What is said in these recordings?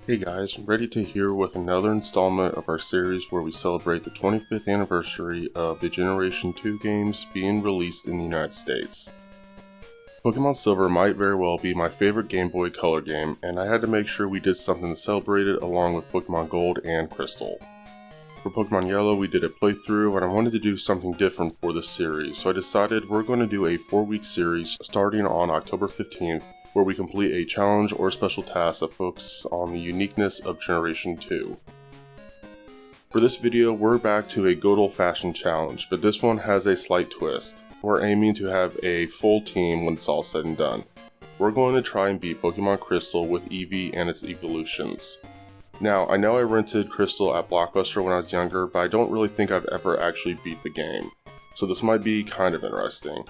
Hey guys, ready to hear with another installment of our series where we celebrate the 25th anniversary of the Generation 2 games being released in the United States. Pokemon Silver might very well be my favorite Game Boy Color game, and I had to make sure we did something to celebrate it along with Pokemon Gold and Crystal. For Pokemon Yellow, we did a playthrough, and I wanted to do something different for this series, so I decided we're going to do a 4-week series starting on October 15th, where we complete a challenge or special task that focuses on the uniqueness of Generation 2. For this video, we're back to a good old-fashioned challenge, but this one has a slight twist. We're aiming to have a full team when it's all said and done. We're going to try and beat Pokemon Crystal with Eevee and its Eeveelutions. Now, I know I rented Crystal at Blockbuster when I was younger, but I don't really think I've ever actually beat the game, so this might be kind of interesting.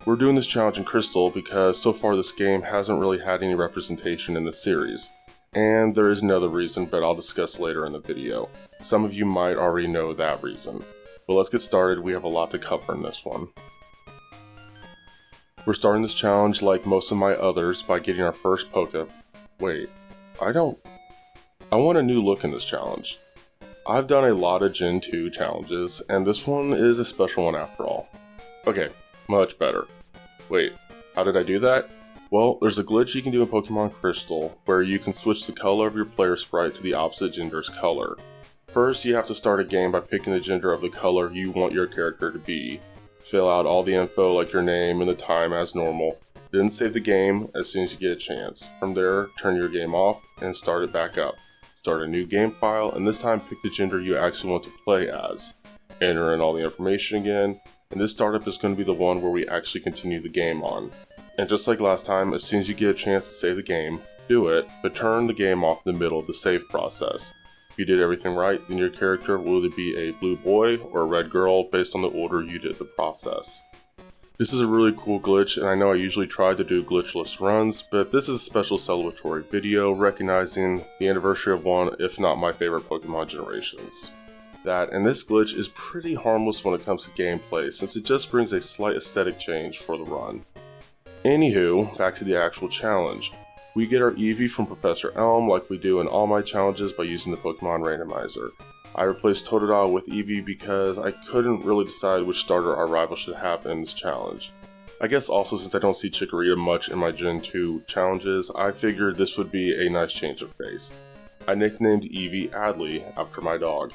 We're doing this challenge in Crystal because so far this game hasn't really had any representation in the series. And there is another reason, but I'll discuss later in the video. Some of you might already know that reason. But let's get started, we have a lot to cover in this one. We're starting this challenge like most of my others by getting our first Wait, I want a new look in this challenge. I've done a lot of Gen 2 challenges, and this one is a special one after all. Okay, much better. Wait, how did I do that? Well, there's a glitch you can do in Pokemon Crystal, where you can switch the color of your player sprite to the opposite gender's color. First, you have to start a game by picking the gender of the color you want your character to be. Fill out all the info like your name and the time as normal. Then save the game as soon as you get a chance. From there, turn your game off and start it back up. Start a new game file, and this time pick the gender you actually want to play as. Enter in all the information again, and this startup is going to be the one where we actually continue the game on. And just like last time, as soon as you get a chance to save the game, do it, but turn the game off in the middle of the save process. If you did everything right, then your character will either be a blue boy or a red girl based on the order you did the process. This is a really cool glitch, and I know I usually try to do glitchless runs, but this is a special celebratory video recognizing the anniversary of one, if not my favorite Pokemon generations. And this glitch is pretty harmless when it comes to gameplay, since it just brings a slight aesthetic change for the run. Anywho, back to the actual challenge. We get our Eevee from Professor Elm like we do in all my challenges by using the Pokemon Randomizer. I replaced Doduo with Eevee because I couldn't really decide which starter our rival should have in this challenge. I guess also since I don't see Chikorita much in my Gen 2 challenges, I figured this would be a nice change of pace. I nicknamed Eevee Adley after my dog.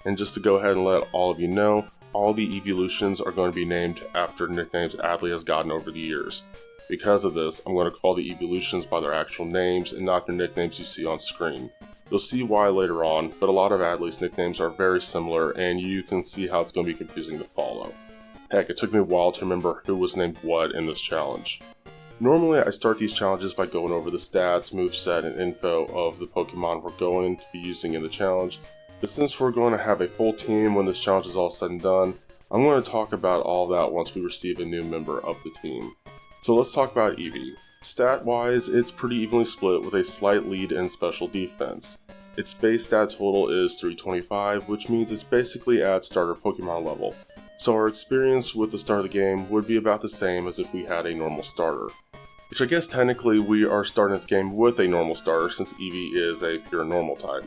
And just to go ahead and let all of you know, all the Eeveelutions are going to be named after nicknames Adley has gotten over the years. Because of this, I'm going to call the Eeveelutions by their actual names and not their nicknames you see on screen. You'll see why later on, but a lot of Adley's nicknames are very similar and you can see how it's going to be confusing to follow. Heck, it took me a while to remember who was named what in this challenge. Normally I start these challenges by going over the stats, moveset, and info of the Pokemon we're going to be using in the challenge, but since we're going to have a full team when this challenge is all said and done, I'm going to talk about all that once we receive a new member of the team. So let's talk about Eevee. Stat-wise, it's pretty evenly split with a slight lead in special defense. Its base stat total is 325, which means it's basically at starter Pokemon level. So our experience with the start of the game would be about the same as if we had a normal starter. Which I guess technically we are starting this game with a normal starter since Eevee is a pure normal type.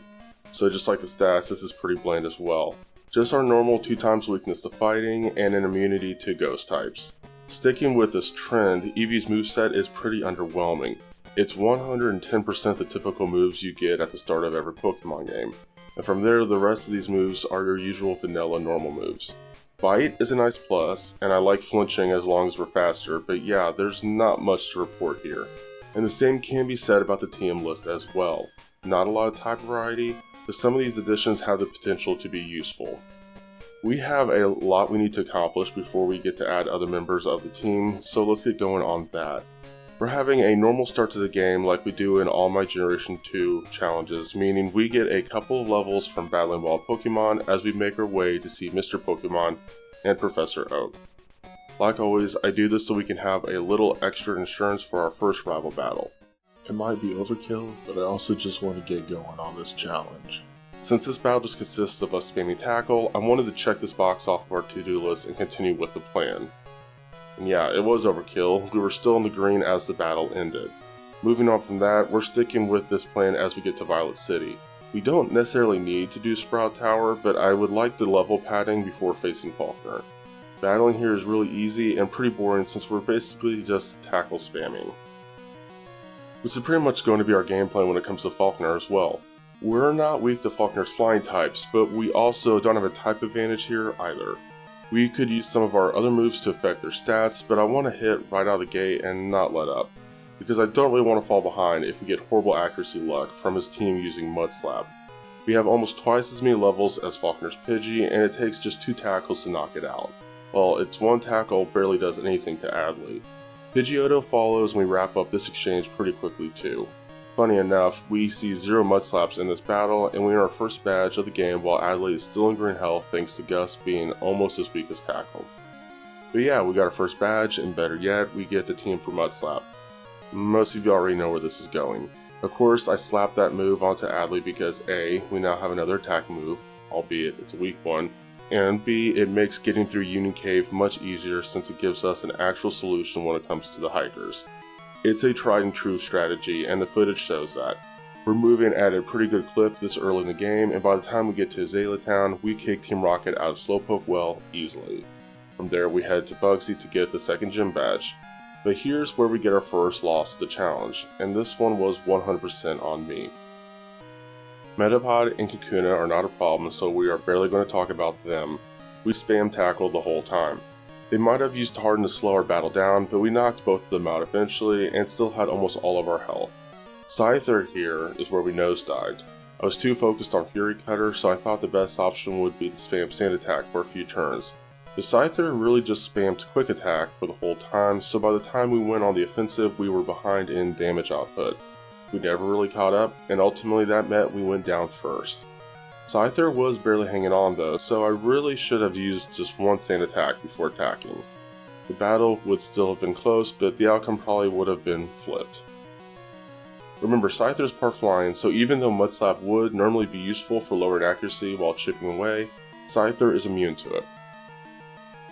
So just like the stats, this is pretty bland as well. Just our normal 2x weakness to fighting and an immunity to ghost types. Sticking with this trend, Eevee's moveset is pretty underwhelming. It's 110% the typical moves you get at the start of every Pokemon game. And from there, the rest of these moves are your usual vanilla normal moves. Bite is a nice plus, and I like flinching as long as we're faster, but yeah, there's not much to report here. And the same can be said about the TM list as well. Not a lot of type variety, but some of these additions have the potential to be useful. We have a lot we need to accomplish before we get to add other members of the team, so let's get going on that. We're having a normal start to the game like we do in all my Generation 2 challenges, meaning we get a couple of levels from battling wild Pokemon as we make our way to see Mr. Pokemon and Professor Oak. Like always, I do this so we can have a little extra insurance for our first rival battle. It might be overkill, but I also just want to get going on this challenge. Since this battle just consists of us spamming tackle, I wanted to check this box off of our to-do list and continue with the plan. And yeah, it was overkill, we were still in the green as the battle ended. Moving on from that, we're sticking with this plan as we get to Violet City. We don't necessarily need to do Sprout Tower, but I would like the level padding before facing Faulkner. Battling here is really easy and pretty boring since we're basically just tackle spamming. Which is pretty much going to be our gameplay when it comes to Faulkner as well. We're not weak to Faulkner's flying types, but we also don't have a type advantage here either. We could use some of our other moves to affect their stats, but I want to hit right out of the gate and not let up, because I don't really want to fall behind if we get horrible accuracy luck from his team using Mud Slap. We have almost twice as many levels as Faulkner's Pidgey, and it takes just 2 tackles to knock it out. Well, its 1 tackle barely does anything to Adley. Pidgeotto follows and we wrap up this exchange pretty quickly too. Funny enough, we see 0 Mud Slaps in this battle, and we earn our first badge of the game while Adley is still in green health thanks to Gus being almost as weak as Tackle. But yeah, we got our first badge, and better yet, we get the team for Mud Slap. Most of you already know where this is going. Of course, I slapped that move onto Adley because A, we now have another attack move, albeit it's a weak one, and B, it makes getting through Union Cave much easier since it gives us an actual solution when it comes to the hikers. It's a tried and true strategy, and the footage shows that. We're moving at a pretty good clip this early in the game, and by the time we get to Azalea Town, we kick Team Rocket out of Slowpoke well easily. From there we head to Bugsy to get the second gym badge. But here's where we get our first loss to the challenge, and this one was 100% on me. Metapod and Kakuna are not a problem, so we are barely going to talk about them. We spam tackle the whole time. They might have used Harden to slow our battle down, but we knocked both of them out eventually and still had almost all of our health. Scyther here is where we nosedived. I was too focused on Fury Cutter, so I thought the best option would be to spam Sand Attack for a few turns. The Scyther really just spammed Quick Attack for the whole time, so by the time we went on the offensive, we were behind in damage output. We never really caught up, and ultimately that meant we went down first. Scyther was barely hanging on though, so I really should have used just 1 Sand Attack before attacking. The battle would still have been close, but the outcome probably would have been flipped. Remember, Scyther is part flying, so even though Mud Slap would normally be useful for lowered accuracy while chipping away, Scyther is immune to it.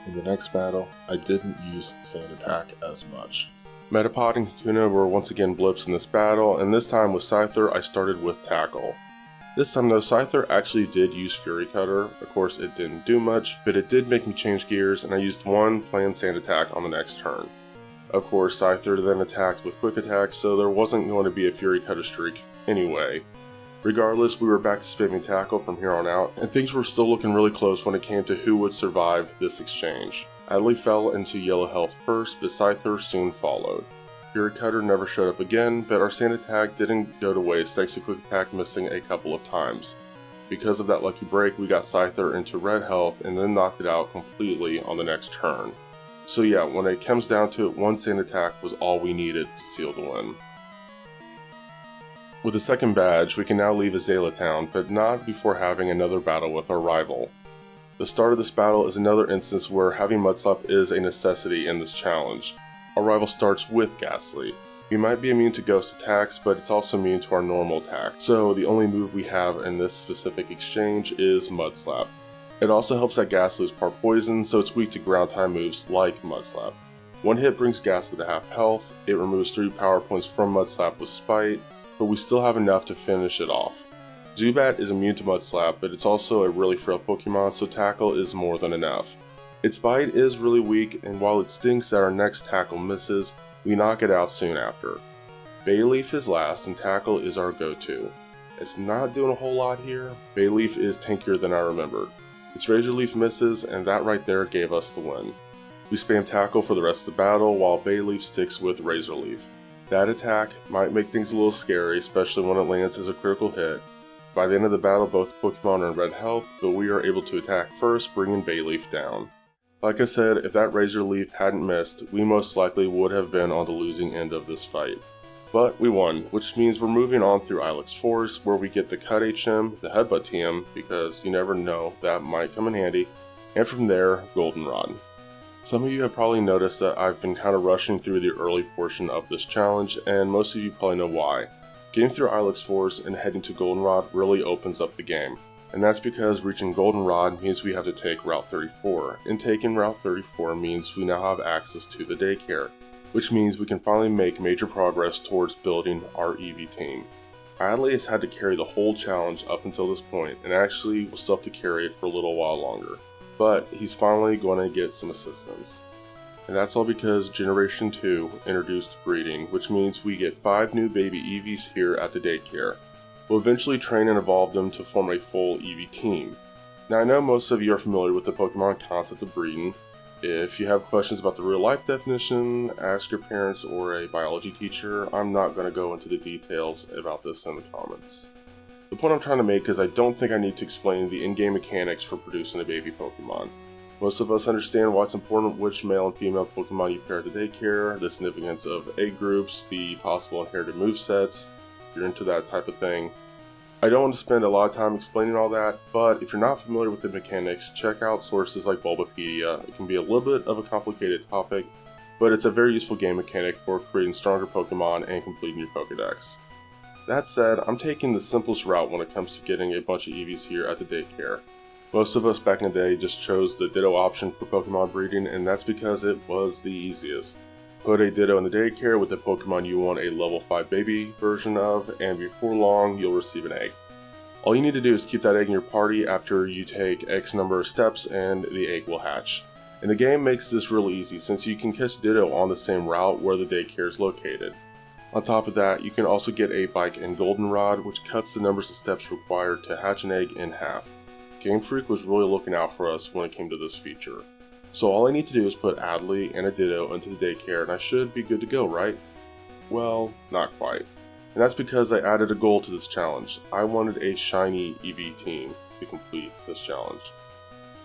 In the next battle, I didn't use Sand Attack as much. Metapod and Kakuna were once again blips in this battle, and this time with Scyther I started with Tackle. This time though, Scyther actually did use Fury Cutter. Of course it didn't do much, but it did make me change gears, and I used 1 planned Sand Attack on the next turn. Of course, Scyther then attacked with Quick Attack, so there wasn't going to be a Fury Cutter streak anyway. Regardless, we were back to spamming Tackle from here on out, and things were still looking really close when it came to who would survive this exchange. Adley fell into yellow health first, but Scyther soon followed. Fury Cutter never showed up again, but our Sand Attack didn't go to waste thanks to Quick Attack missing a couple of times. Because of that lucky break, we got Scyther into red health and then knocked it out completely on the next turn. So yeah, when it comes down to it, 1 Sand Attack was all we needed to seal the win. With the second badge, we can now leave Azalea Town, but not before having another battle with our rival. The start of this battle is another instance where having Mud Slap is a necessity in this challenge. Our rival starts with Ghastly. We might be immune to ghost attacks, but it's also immune to our normal attack, so the only move we have in this specific exchange is Mud Slap. It also helps that Ghastly is part poison, so it's weak to ground type moves like Mud Slap. 1 hit brings Ghastly to half health, it removes 3 power points from Mud Slap with Spite, but we still have enough to finish it off. Zubat is immune to Mud Slap, but it's also a really frail Pokemon, so Tackle is more than enough. Its bite is really weak, and while it stinks that our next Tackle misses, we knock it out soon after. Bayleaf is last, and Tackle is our go-to. It's not doing a whole lot here. Bayleaf is tankier than I remembered. Its Razor Leaf misses, and that right there gave us the win. We spam Tackle for the rest of the battle, while Bayleaf sticks with Razor Leaf. That attack might make things a little scary, especially when it lands as a critical hit. By the end of the battle, both Pokemon are in red health, but we are able to attack first, bringing Bayleaf down. Like I said, if that Razor Leaf hadn't missed, we most likely would have been on the losing end of this fight. But we won, which means we're moving on through Ilex Forest, where we get the Cut HM, the Headbutt TM, because you never know, that might come in handy, and from there, Goldenrod. Some of you have probably noticed that I've been kind of rushing through the early portion of this challenge, and most of you probably know why. Getting through Ilex Forest and heading to Goldenrod really opens up the game. And that's because reaching Goldenrod means we have to take Route 34, and taking Route 34 means we now have access to the daycare. which means we can finally make major progress towards building our Eevee team. Adley has had to carry the whole challenge up until this point, and actually will still have to carry it for a little while longer, but he's finally going to get some assistance. And that's all because Generation 2 introduced breeding, which means we get 5 new baby Eevees here at the daycare. We'll eventually train and evolve them to form a full Eevee team. Now I know most of you are familiar with the Pokemon concept of breeding. If you have questions about the real life definition, ask your parents or a biology teacher. I'm not going to go into the details about this in the comments. The point I'm trying to make is I don't think I need to explain the in-game mechanics for producing a baby Pokemon. Most of us understand why it's important which male and female Pokemon you pair at the daycare, the significance of egg groups, the possible inherited movesets, if you're into that type of thing. I don't want to spend a lot of time explaining all that, but if you're not familiar with the mechanics, check out sources like Bulbapedia. It can be a little bit of a complicated topic, but it's a very useful game mechanic for creating stronger Pokemon and completing your Pokedex. That said, I'm taking the simplest route when it comes to getting a bunch of Eevees here at the daycare. Most of us back in the day just chose the Ditto option for Pokemon breeding, and that's because it was the easiest. Put a Ditto in the daycare with the Pokemon you want a level 5 baby version of, and before long you'll receive an egg. All you need to do is keep that egg in your party after you take X number of steps and the egg will hatch. And the game makes this really easy since you can catch Ditto on the same route where the daycare is located. On top of that, you can also get a bike and goldenrod, which cuts the numbers of steps required to hatch an egg in half. Game Freak was really looking out for us when it came to this feature. So all I need to do is put Adley and a Ditto into the daycare and I should be good to go, right? Well, not quite. And that's because I added a goal to this challenge. I wanted a shiny Eevee team to complete this challenge.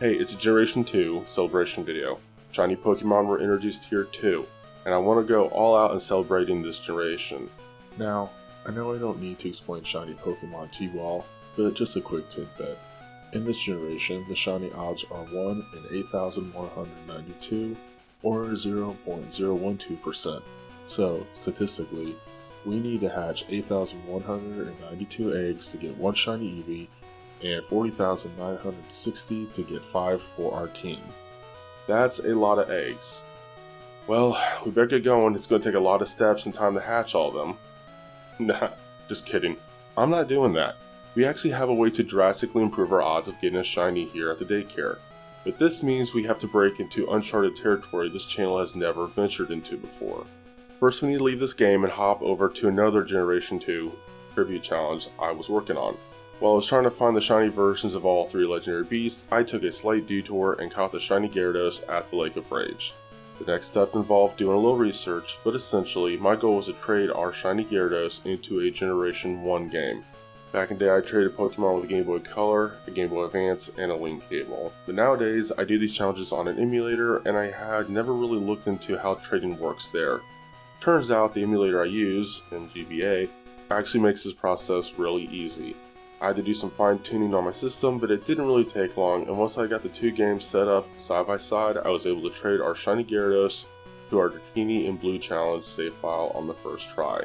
Hey, it's a Generation 2 celebration video. Shiny Pokemon were introduced here too, and I want to go all out in celebrating this generation. Now, I know I don't need to explain shiny Pokemon to you all, but just a quick tidbit. In this generation, the shiny odds are 1 in 8,192, or 0.012%. So, statistically, we need to hatch 8,192 eggs to get 1 shiny Eevee, and 40,960 to get 5 for our team. That's a lot of eggs. Well, we better get going. It's going to take a lot of steps and time to hatch all of them. Nah, just kidding. I'm not doing that. We actually have a way to drastically improve our odds of getting a shiny here at the daycare. But this means we have to break into uncharted territory this channel has never ventured into before. First we need to leave this game and hop over to another Generation 2 tribute challenge I was working on. While I was trying to find the shiny versions of all 3 legendary beasts, I took a slight detour and caught the shiny Gyarados at the Lake of Rage. The next step involved doing a little research, but essentially my goal was to trade our shiny Gyarados into a Generation 1 game. Back in the day I traded Pokemon with a Game Boy Color, a Game Boy Advance, and a link cable. But nowadays I do these challenges on an emulator and I had never really looked into how trading works there. Turns out the emulator I use, in GBA, actually makes this process really easy. I had to do some fine tuning on my system, but it didn't really take long, and once I got the 2 games set up side by side, I was able to trade our shiny Gyarados to our Dratini in Blue challenge save file on the first try.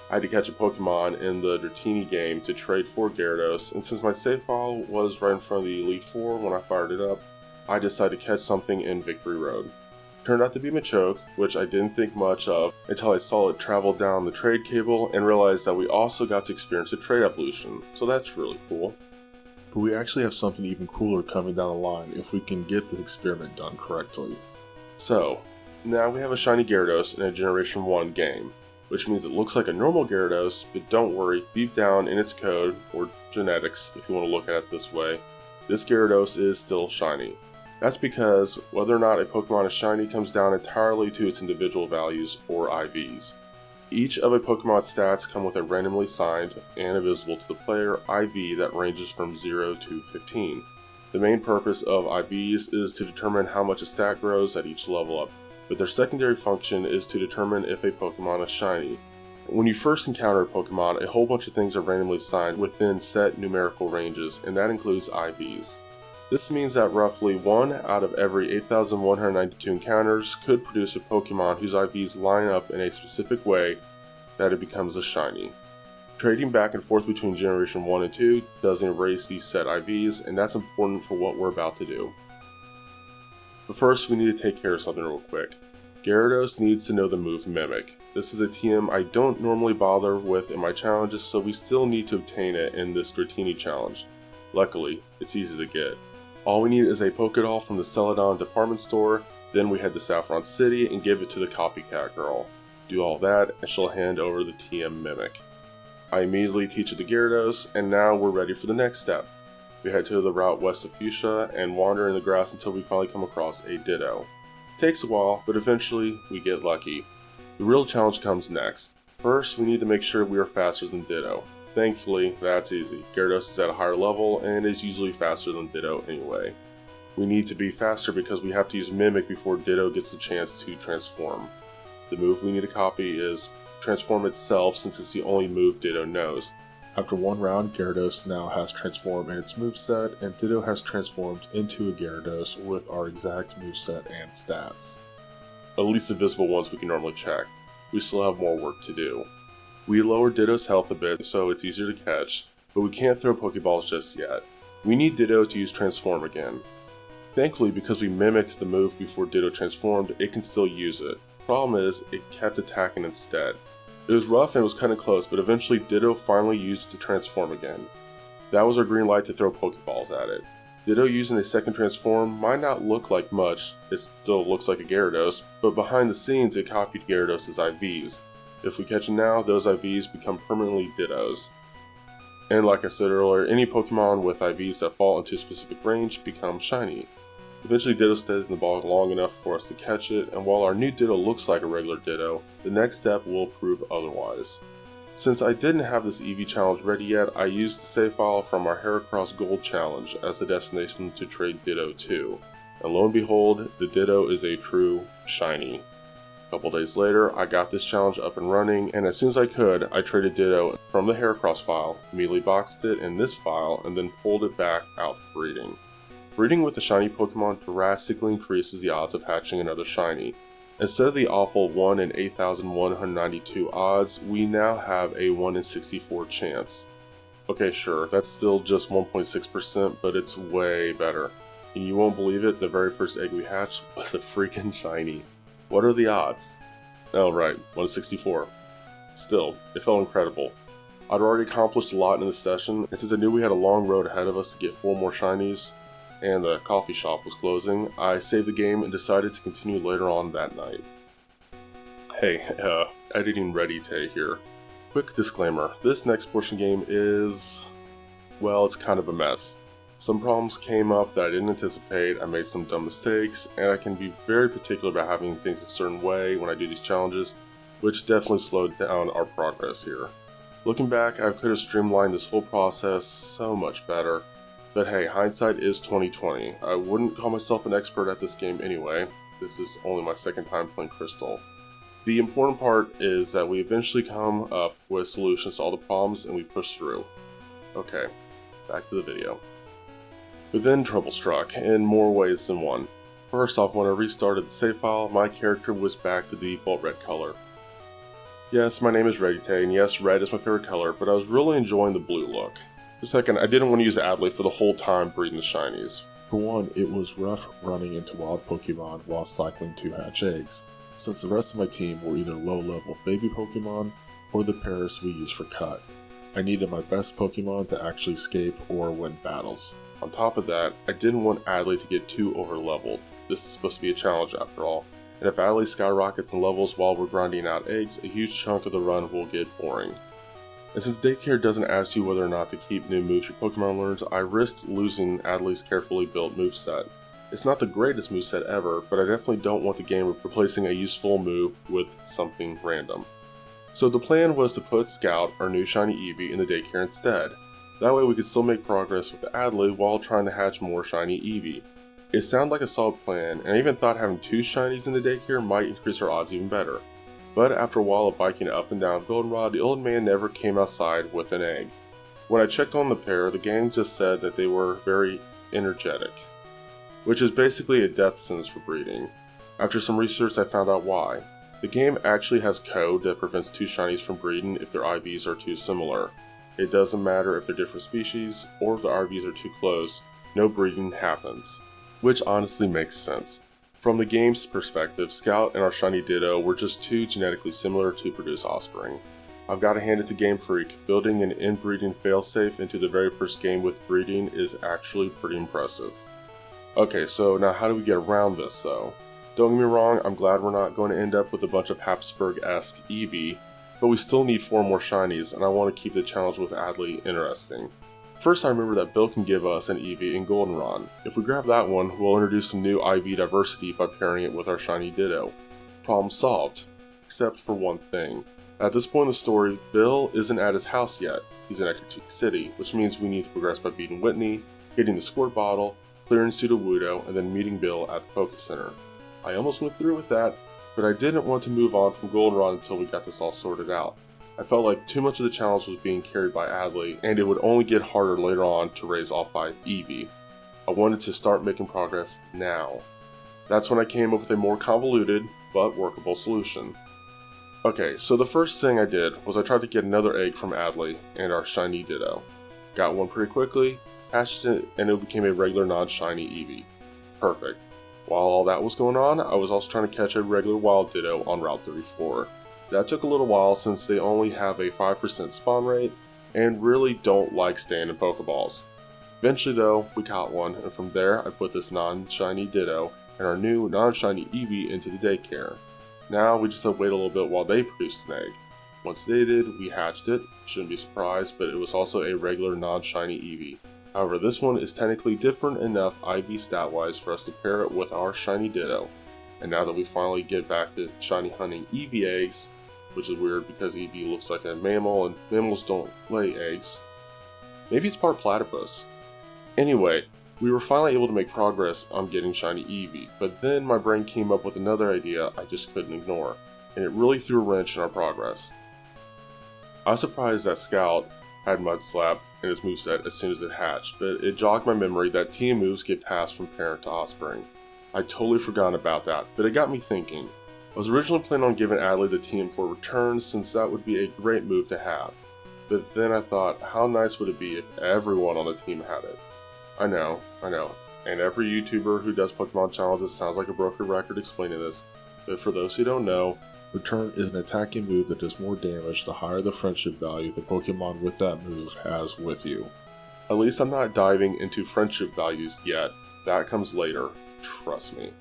I had to catch a Pokemon in the Dratini game to trade for Gyarados, and since my save file was right in front of the Elite Four when I fired it up, I decided to catch something in Victory Road. Turned out to be Machoke, which I didn't think much of until I saw it travel down the trade cable and realized that we also got to experience a trade evolution, so that's really cool. But we actually have something even cooler coming down the line if we can get this experiment done correctly. So, now we have a shiny Gyarados in a Generation 1 game, which means it looks like a normal Gyarados, but don't worry, deep down in its code, or genetics if you want to look at it this way, this Gyarados is still shiny. That's because whether or not a Pokemon is shiny comes down entirely to its individual values, or IVs. Each of a Pokemon's stats come with a randomly signed and invisible to the player IV that ranges from 0 to 15. The main purpose of IVs is to determine how much a stat grows at each level up, but their secondary function is to determine if a Pokemon is shiny. When you first encounter a Pokemon, a whole bunch of things are randomly signed within set numerical ranges, and that includes IVs. This means that roughly 1 out of every 8,192 encounters could produce a Pokemon whose IVs line up in a specific way that it becomes a shiny. Trading back and forth between Generation 1 and 2 doesn't erase these set IVs, and that's important for what we're about to do. But first, we need to take care of something real quick. Gyarados needs to know the move Mimic. This is a TM I don't normally bother with in my challenges, so we still need to obtain it in this Dratini challenge. Luckily, it's easy to get. All we need is a Pokédoll from the Celadon department store, then we head to Saffron City and give it to the copycat girl. Do all that, and she'll hand over the TM Mimic. I immediately teach it to Gyarados, and now we're ready for the next step. We head to the route west of Fuchsia and wander in the grass until we finally come across a Ditto. Takes a while, but eventually we get lucky. The real challenge comes next. First, we need to make sure we are faster than Ditto. Thankfully, that's easy. Gyarados is at a higher level and is usually faster than Ditto anyway. We need to be faster because we have to use Mimic before Ditto gets the chance to transform. The move we need to copy is Transform itself, since it's the only move Ditto knows. After one round, Gyarados now has transformed in its moveset, and Ditto has transformed into a Gyarados with our exact moveset and stats. At least the visible ones we can normally check. We still have more work to do. We lowered Ditto's health a bit so it's easier to catch, but we can't throw Pokeballs just yet. We need Ditto to use Transform again. Thankfully, because we mimicked the move before Ditto transformed, it can still use it. Problem is, it kept attacking instead. It was rough and it was kinda close, but eventually Ditto finally used to transform again. That was our green light to throw Pokeballs at it. Ditto using a second transform might not look like much, it still looks like a Gyarados, but behind the scenes it copied Gyarados' IVs. If we catch it now, those IVs become permanently Dittos. And like I said earlier, any Pokemon with IVs that fall into a specific range become shiny. Eventually Ditto stays in the ball long enough for us to catch it, and while our new Ditto looks like a regular Ditto, the next step will prove otherwise. Since I didn't have this Eevee challenge ready yet, I used the save file from our Heracross Gold challenge as the destination to trade Ditto to. And lo and behold, the Ditto is a true shiny. A couple days later, I got this challenge up and running, and as soon as I could, I traded Ditto from the Heracross file, immediately boxed it in this file, and then pulled it back out for breeding. Breeding with a shiny Pokemon drastically increases the odds of hatching another shiny. Instead of the awful 1 in 8,192 odds, we now have a 1 in 64 chance. Okay, sure, that's still just 1.6%, but it's way better. And you won't believe it, the very first egg we hatched was a freaking shiny. What are the odds? Oh right, 1 in 64. Still, it felt incredible. I'd already accomplished a lot in this session, and since I knew we had a long road ahead of us to get 4 more shinies, and the coffee shop was closing, I saved the game and decided to continue later on that night. Hey, editing ready Tay here. Quick disclaimer, this next portion game is, well, it's kind of a mess. Some problems came up that I didn't anticipate, I made some dumb mistakes, and I can be very particular about having things a certain way when I do these challenges, which definitely slowed down our progress here. Looking back, I could have streamlined this whole process so much better. But hey, hindsight is 2020. I wouldn't call myself an expert at this game anyway. This is only my second time playing Crystal. The important part is that we eventually come up with solutions to all the problems and we push through. Okay, back to the video. But then trouble struck, in more ways than one. First off, when I restarted the save file, my character was back to the default red color. Yes, my name is Redite, and yes, red is my favorite color, but I was really enjoying the blue look. Second, I didn't want to use Adley for the whole time breeding the shinies. For one, it was rough running into wild Pokemon while cycling to hatch eggs, since the rest of my team were either low-level baby Pokemon or the pairs we use for cut. I needed my best Pokemon to actually escape or win battles. On top of that, I didn't want Adley to get too over-leveled. This is supposed to be a challenge after all, and if Adley skyrockets in levels while we're grinding out eggs, a huge chunk of the run will get boring. And since Daycare doesn't ask you whether or not to keep new moves your Pokemon learns, I risked losing Adley's carefully built moveset. It's not the greatest moveset ever, but I definitely don't want the game replacing a useful move with something random. So the plan was to put Scout, our new shiny Eevee, in the Daycare instead. That way we could still make progress with Adley while trying to hatch more shiny Eevee. It sounded like a solid plan, and I even thought having 2 shinies in the Daycare might increase our odds even better. But after a while of biking up and down Goldenrod, the old man never came outside with an egg. When I checked on the pair, the gang just said that they were very energetic, which is basically a death sentence for breeding. After some research, I found out why. The game actually has code that prevents 2 shinies from breeding if their IVs are too similar. It doesn't matter if they're different species, or if their IVs are too close, no breeding happens. Which honestly makes sense. From the game's perspective, Scout and our shiny Ditto were just too genetically similar to produce offspring. I've got to hand it to Game Freak, building an inbreeding failsafe into the very first game with breeding is actually pretty impressive. Okay, so now how do we get around this though? Don't get me wrong, I'm glad we're not going to end up with a bunch of Habsburg-esque Eevee, but we still need 4 more shinies, and I want to keep the challenge with Adley interesting. First, I remember that Bill can give us an Eevee in Goldenrod. If we grab that one, we'll introduce some new IV diversity by pairing it with our shiny Ditto. Problem solved. Except for one thing. At this point in the story, Bill isn't at his house yet. He's in Ecruteak City, which means we need to progress by beating Whitney, getting the squirt bottle, clearing Sudowoodo, and then meeting Bill at the Poké Center. I almost went through with that, but I didn't want to move on from Goldenrod until we got this all sorted out. I felt like too much of the challenge was being carried by Adley, and it would only get harder later on to raise all 5 Eevee. I wanted to start making progress now. That's when I came up with a more convoluted, but workable solution. Okay, so the first thing I did was I tried to get another egg from Adley and our shiny Ditto. Got one pretty quickly, hatched it, and it became a regular non-shiny Eevee. Perfect. While all that was going on, I was also trying to catch a regular wild Ditto on Route 34. That took a little while since they only have a 5% spawn rate, and really don't like staying in Pokeballs. Eventually though, we caught one, and from there I put this non-shiny Ditto and our new non-shiny Eevee into the daycare. Now we just have to wait a little bit while they produced an egg. Once they did, we hatched it. Shouldn't be surprised, but it was also a regular non-shiny Eevee. However, this one is technically different enough IV stat-wise for us to pair it with our shiny Ditto. And now that we finally get back to shiny hunting Eevee eggs, which is weird because Eevee looks like a mammal and mammals don't lay eggs. Maybe it's part platypus. Anyway, we were finally able to make progress on getting shiny Eevee, but then my brain came up with another idea I just couldn't ignore, and it really threw a wrench in our progress. I was surprised that Scout had Mud Slap in his moveset as soon as it hatched, but it jogged my memory that TM moves get passed from parent to offspring. I'd totally forgotten about that, but it got me thinking. I was originally planning on giving Adley the TM for return since that would be a great move to have, but then I thought how nice would it be if everyone on the team had it. I know, and every YouTuber who does Pokemon challenges sounds like a broken record explaining this, but for those who don't know, Return is an attacking move that does more damage the higher the friendship value the Pokemon with that move has with you. At least I'm not diving into friendship values yet, that comes later, trust me.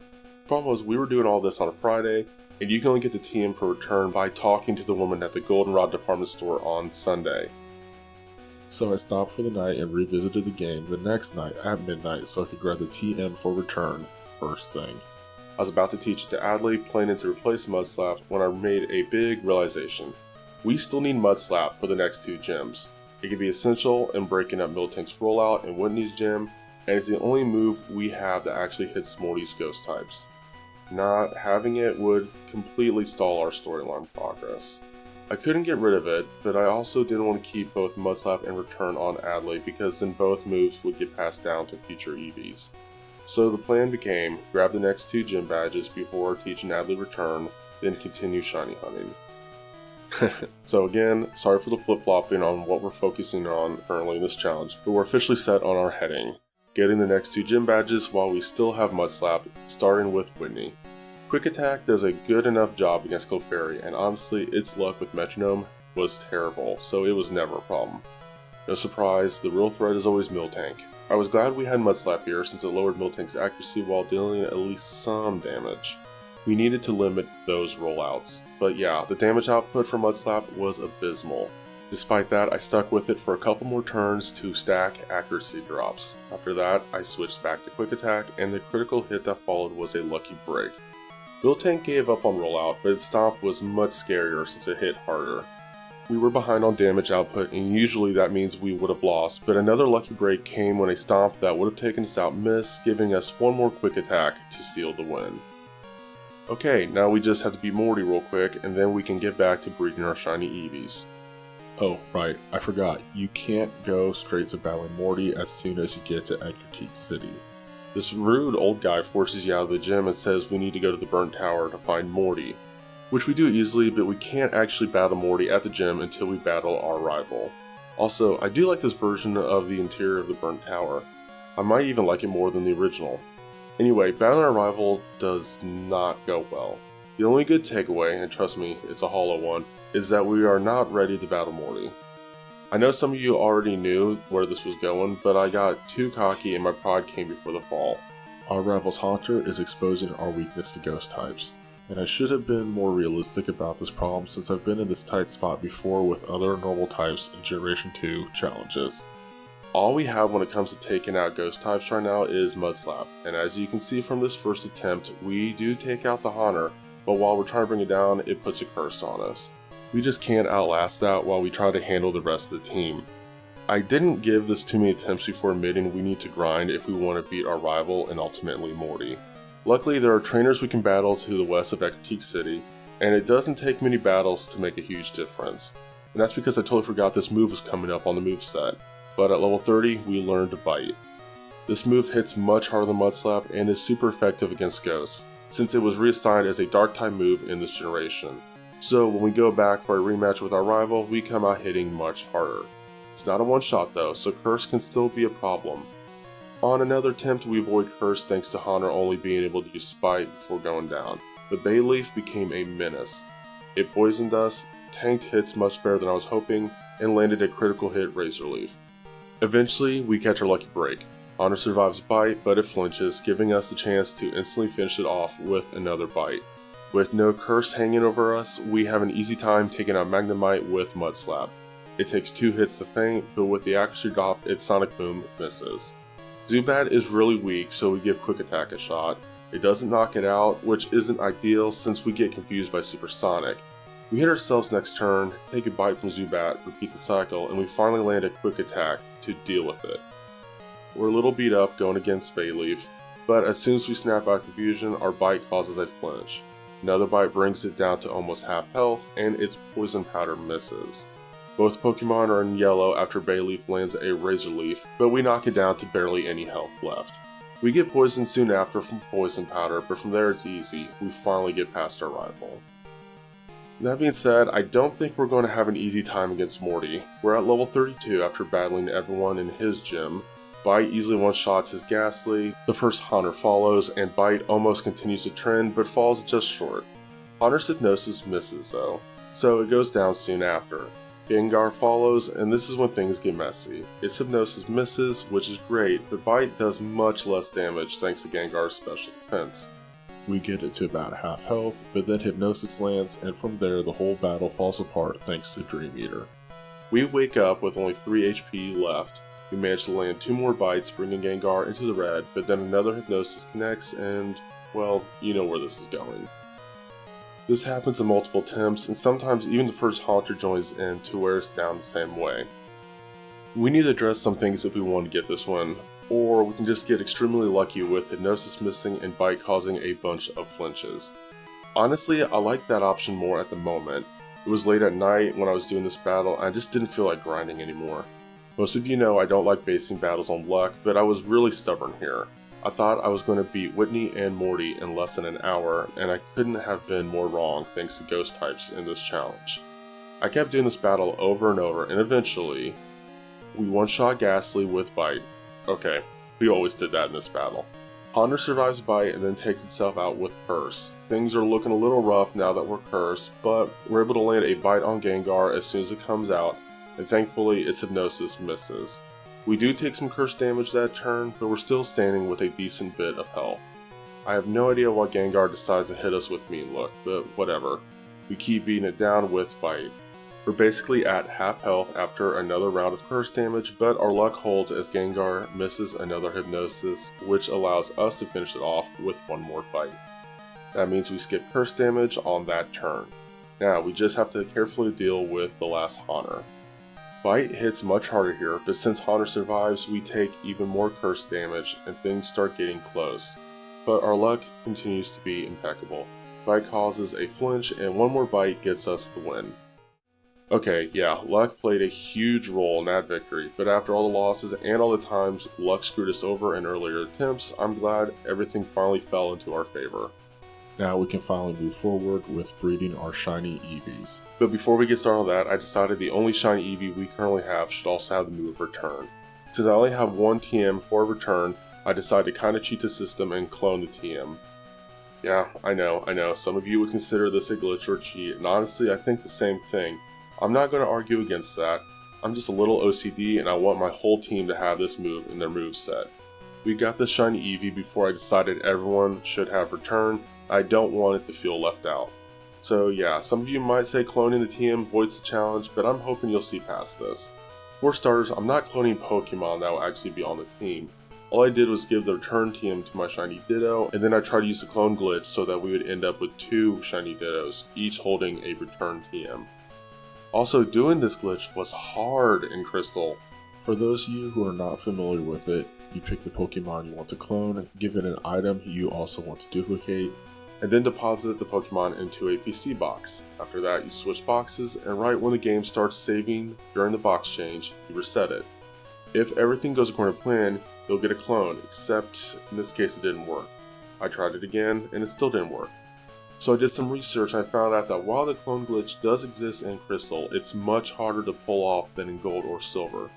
The problem was we were doing all this on a Friday, and you can only get the TM for return by talking to the woman at the Goldenrod department store on Sunday. So I stopped for the night and revisited the game the next night at midnight so I could grab the TM for return first thing. I was about to teach it to Adley, planning to replace Mudslap, when I made a big realization. We still need Mudslap for the next 2 gyms. It can be essential in breaking up Miltank's rollout in Whitney's gym, and it's the only move we have that actually hits Morty's ghost types. Not having it would completely stall our storyline progress. I couldn't get rid of it, but I also didn't want to keep both Mudslap and Return on Adley because then both moves would get passed down to future Eevees. So the plan became, grab the next 2 gym badges before teaching Adley Return, then continue shiny hunting. So again, sorry for the flip-flopping on what we're focusing on currently in this challenge, but we're officially set on our heading. Getting the next 2 gym badges while we still have Mudslap, starting with Whitney. Quick Attack does a good enough job against Clefairy, and honestly, its luck with Metronome was terrible, so it was never a problem. No surprise, the real threat is always Miltank. I was glad we had Mudslap here since it lowered Miltank's accuracy while dealing at least some damage. We needed to limit those rollouts, but yeah, the damage output for Mudslap was abysmal. Despite that, I stuck with it for a couple more turns to stack accuracy drops. After that, I switched back to Quick Attack, and the critical hit that followed was a lucky break. Miltank gave up on rollout, but its stomp was much scarier since it hit harder. We were behind on damage output, and usually that means we would have lost, but another lucky break came when a stomp that would have taken us out missed, giving us one more Quick Attack to seal the win. Okay, now we just have to beat Morty real quick, and then we can get back to breeding our shiny Eevees. Oh, right, I forgot. You can't go straight to battling Morty as soon as you get to Ecruteak City. This rude old guy forces you out of the gym and says we need to go to the Burnt Tower to find Morty. Which we do easily, but we can't actually battle Morty at the gym until we battle our rival. Also, I do like this version of the interior of the Burnt Tower. I might even like it more than the original. Anyway, battling our rival does not go well. The only good takeaway, and trust me, it's a hollow one, is that we are not ready to battle Morty. I know some of you already knew where this was going, but I got too cocky and my pride came before the fall. Our rival's Haunter is exposing our weakness to ghost types, and I should have been more realistic about this problem since I've been in this tight spot before with other normal types in Generation 2 challenges. All we have when it comes to taking out ghost types right now is Mudslap, and as you can see from this first attempt, we do take out the Haunter, but while we're trying to bring it down, it puts a curse on us. We just can't outlast that while we try to handle the rest of the team. I didn't give this too many attempts before admitting we need to grind if we want to beat our rival and ultimately Morty. Luckily, there are trainers we can battle to the west of Ecruteak City, and it doesn't take many battles to make a huge difference. And that's because I totally forgot this move was coming up on the moveset. But at level 30, we learned to Bite. This move hits much harder than Mudslap and is super effective against ghosts, since it was reassigned as a dark type move in this generation. So when we go back for a rematch with our rival, we come out hitting much harder. It's not a one shot though, so Curse can still be a problem. On another attempt, we avoid Curse thanks to Haunter only being able to use Spite before going down. The Bayleaf became a menace. It poisoned us, tanked hits much better than I was hoping, and landed a critical hit Razor Leaf. Eventually, we catch our lucky break. Haunter survives Bite, but it flinches, giving us the chance to instantly finish it off with another Bite. With no Curse hanging over us, we have an easy time taking out Magnemite with Mudslap. It takes 2 hits to faint, but with the accuracy drop, its Sonic Boom misses. Zubat is really weak, so we give Quick Attack a shot. It doesn't knock it out, which isn't ideal since we get confused by Supersonic. We hit ourselves next turn, take a bite from Zubat, repeat the cycle, and we finally land a Quick Attack to deal with it. We're a little beat up going against Bayleaf, but as soon as we snap out confusion, our bite causes a flinch. Another bite brings it down to almost half health, and its Poison Powder misses. Both Pokemon are in yellow after Bayleaf lands a Razor Leaf, but we knock it down to barely any health left. We get poisoned soon after from Poison Powder, but from there it's easy. We finally get past our rival. That being said, I don't think we're going to have an easy time against Morty. We're at level 32 after battling everyone in his gym. Bite easily one-shots his Ghastly, the first Haunter follows, and Bite almost continues to trend but falls just short. Haunter's Hypnosis misses though, so it goes down soon after. Gengar follows, and this is when things get messy. Its Hypnosis misses, which is great, but Bite does much less damage thanks to Gengar's special defense. We get it to about half health, but then Hypnosis lands, and from there the whole battle falls apart thanks to Dream Eater. We wake up with only 3 HP left. We manage to land 2 more bites, bringing Gengar into the red, but then another Hypnosis connects and, well, you know where this is going. This happens in multiple attempts, and sometimes even the first Haunter joins in to wear us down the same way. We need to address some things if we want to get this win, or we can just get extremely lucky with Hypnosis missing and Bite causing a bunch of flinches. Honestly, I like that option more at the moment. It was late at night when I was doing this battle, and I just didn't feel like grinding anymore. Most of you know I don't like basing battles on luck, but I was really stubborn here. I thought I was going to beat Whitney and Morty in less than an hour, and I couldn't have been more wrong thanks to ghost types in this challenge. I kept doing this battle over and over, and eventually, we one-shot Ghastly with Bite. Okay, we always did that in this battle. Haunter survives Bite and then takes itself out with Curse. Things are looking a little rough now that we're cursed, but we're able to land a Bite on Gengar as soon as it comes out, and thankfully its Hypnosis misses. We do take some curse damage that turn, but we're still standing with a decent bit of health. I have no idea why Gengar decides to hit us with Mean Look, but whatever. We keep beating it down with Bite. We're basically at half health after another round of curse damage, but our luck holds as Gengar misses another Hypnosis, which allows us to finish it off with one more Bite. That means we skip curse damage on that turn. Now, we just have to carefully deal with the last Haunter. Bite hits much harder here, but since Haunter survives, we take even more curse damage and things start getting close. But our luck continues to be impeccable. Bite causes a flinch and one more Bite gets us the win. Okay, yeah, luck played a huge role in that victory, but after all the losses and all the times luck screwed us over in earlier attempts, I'm glad everything finally fell into our favor. Now we can finally move forward with breeding our shiny Eevees. But before we get started on that, I decided the only shiny Eevee we currently have should also have the move Return. Since I only have one TM for Return, I decided to kinda cheat the system and clone the TM. Yeah, I know, some of you would consider this a glitch or a cheat, and honestly I think the same thing. I'm not going to argue against that. I'm just a little OCD and I want my whole team to have this move in their moveset. We got the shiny Eevee before I decided everyone should have return. I don't want it to feel left out. So yeah, some of you might say cloning the TM voids the challenge, but I'm hoping you'll see past this. For starters, I'm not cloning Pokemon that will actually be on the team. All I did was give the return TM to my shiny Ditto, and then I tried to use the clone glitch so that we would end up with 2 shiny Dittos, each holding a return TM. Also, doing this glitch was hard in Crystal. For those of you who are not familiar with it, you pick the Pokemon you want to clone, give it an item you also want to duplicate, and then deposit the Pokemon into a PC box. After that, you switch boxes, and right when the game starts saving during the box change, you reset it. If everything goes according to plan, you'll get a clone, except in this case it didn't work. I tried it again, and it still didn't work. So I did some research and I found out that while the clone glitch does exist in Crystal, it's much harder to pull off than in Gold or Silver.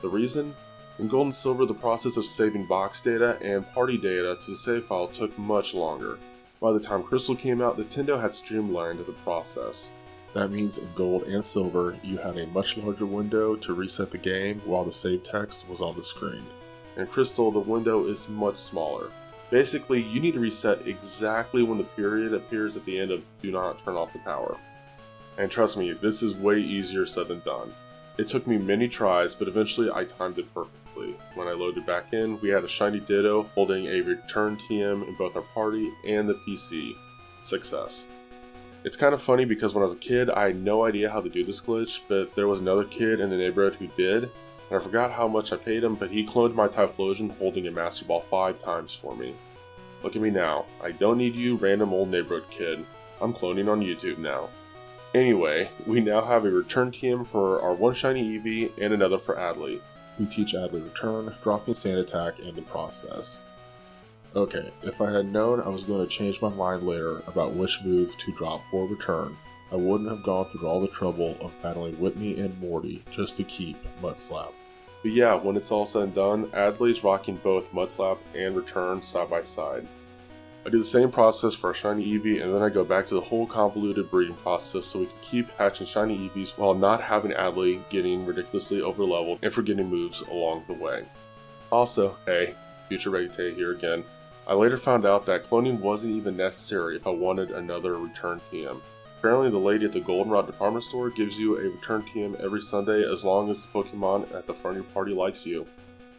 The reason? In Gold and Silver, the process of saving box data and party data to the save file took much longer. By the time Crystal came out, Nintendo had streamlined the process. That means in Gold and Silver, you had a much larger window to reset the game while the save text was on the screen. In Crystal, the window is much smaller. Basically, you need to reset exactly when the period appears at the end of "Do not turn off the power." And trust me, this is way easier said than done. It took me many tries, but eventually I timed it perfectly. When I loaded back in, we had a shiny Ditto holding a return TM in both our party and the PC. Success. It's kind of funny because when I was a kid, I had no idea how to do this glitch, but there was another kid in the neighborhood who did, and I forgot how much I paid him, but he cloned my Typhlosion holding a Master Ball 5 times for me. Look at me now. I don't need you, random old neighborhood kid. I'm cloning on YouTube now. Anyway, we now have a return TM for our one shiny Eevee and another for Adley. We teach Adley return, dropping Sand Attack in the process. Okay, if I had known I was going to change my mind later about which move to drop for return, I wouldn't have gone through all the trouble of battling Whitney and Morty just to keep Mudslap. But yeah, when it's all said and done, Adley's rocking both Mudslap and Return side by side. I do the same process for a shiny Eevee, and then I go back to the whole convoluted breeding process so we can keep hatching shiny Eevees while not having Adley getting ridiculously overleveled and forgetting moves along the way. Also, hey, Future Regate here again, I later found out that cloning wasn't even necessary if I wanted another return TM. Apparently the lady at the Goldenrod department store gives you a return TM every Sunday as long as the Pokemon at the front of your party likes you.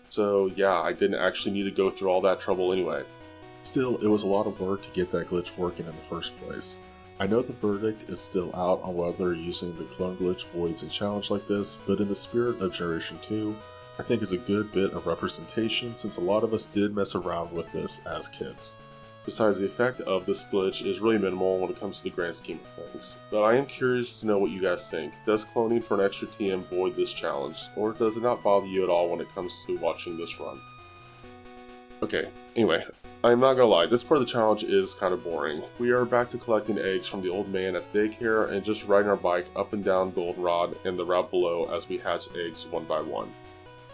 So yeah, I didn't actually need to go through all that trouble anyway. Still, it was a lot of work to get that glitch working in the first place. I know the verdict is still out on whether using the clone glitch voids a challenge like this, but in the spirit of Generation 2, I think it's a good bit of representation since a lot of us did mess around with this as kids. Besides, the effect of this glitch is really minimal when it comes to the grand scheme of things. But I am curious to know what you guys think. Does cloning for an extra TM void this challenge, or does it not bother you at all when it comes to watching this run? Okay, anyway, I am not gonna lie, this part of the challenge is kind of boring. We are back to collecting eggs from the old man at the daycare and just riding our bike up and down Goldenrod and the route below as we hatch eggs one by one.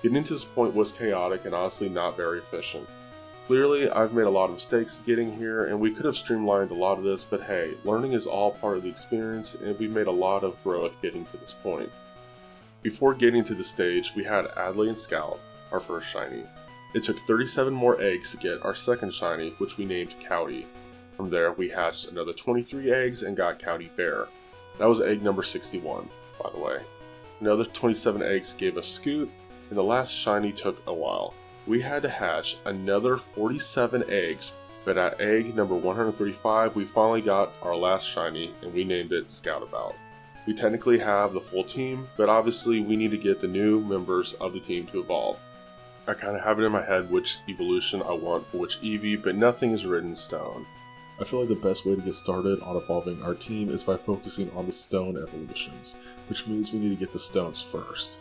Getting to this point was chaotic and honestly not very efficient. Clearly, I've made a lot of mistakes getting here, and we could have streamlined a lot of this, but hey, learning is all part of the experience, and we've made a lot of growth getting to this point. Before getting to this stage, we had Adley and Scout, our first shiny. It took 37 more eggs to get our second shiny, which we named Cowdy. From there, we hatched another 23 eggs and got Cowdy Bear. That was egg number 61, by the way. Another 27 eggs gave us Scoot, and the last shiny took a while. We had to hatch another 47 eggs, but at egg number 135 we finally got our last shiny and we named it Scoutabout. We technically have the full team, but obviously we need to get the new members of the team to evolve. I kind of have it in my head which evolution I want for which Eevee, but nothing is written in stone. I feel like the best way to get started on evolving our team is by focusing on the stone evolutions, which means we need to get the stones first.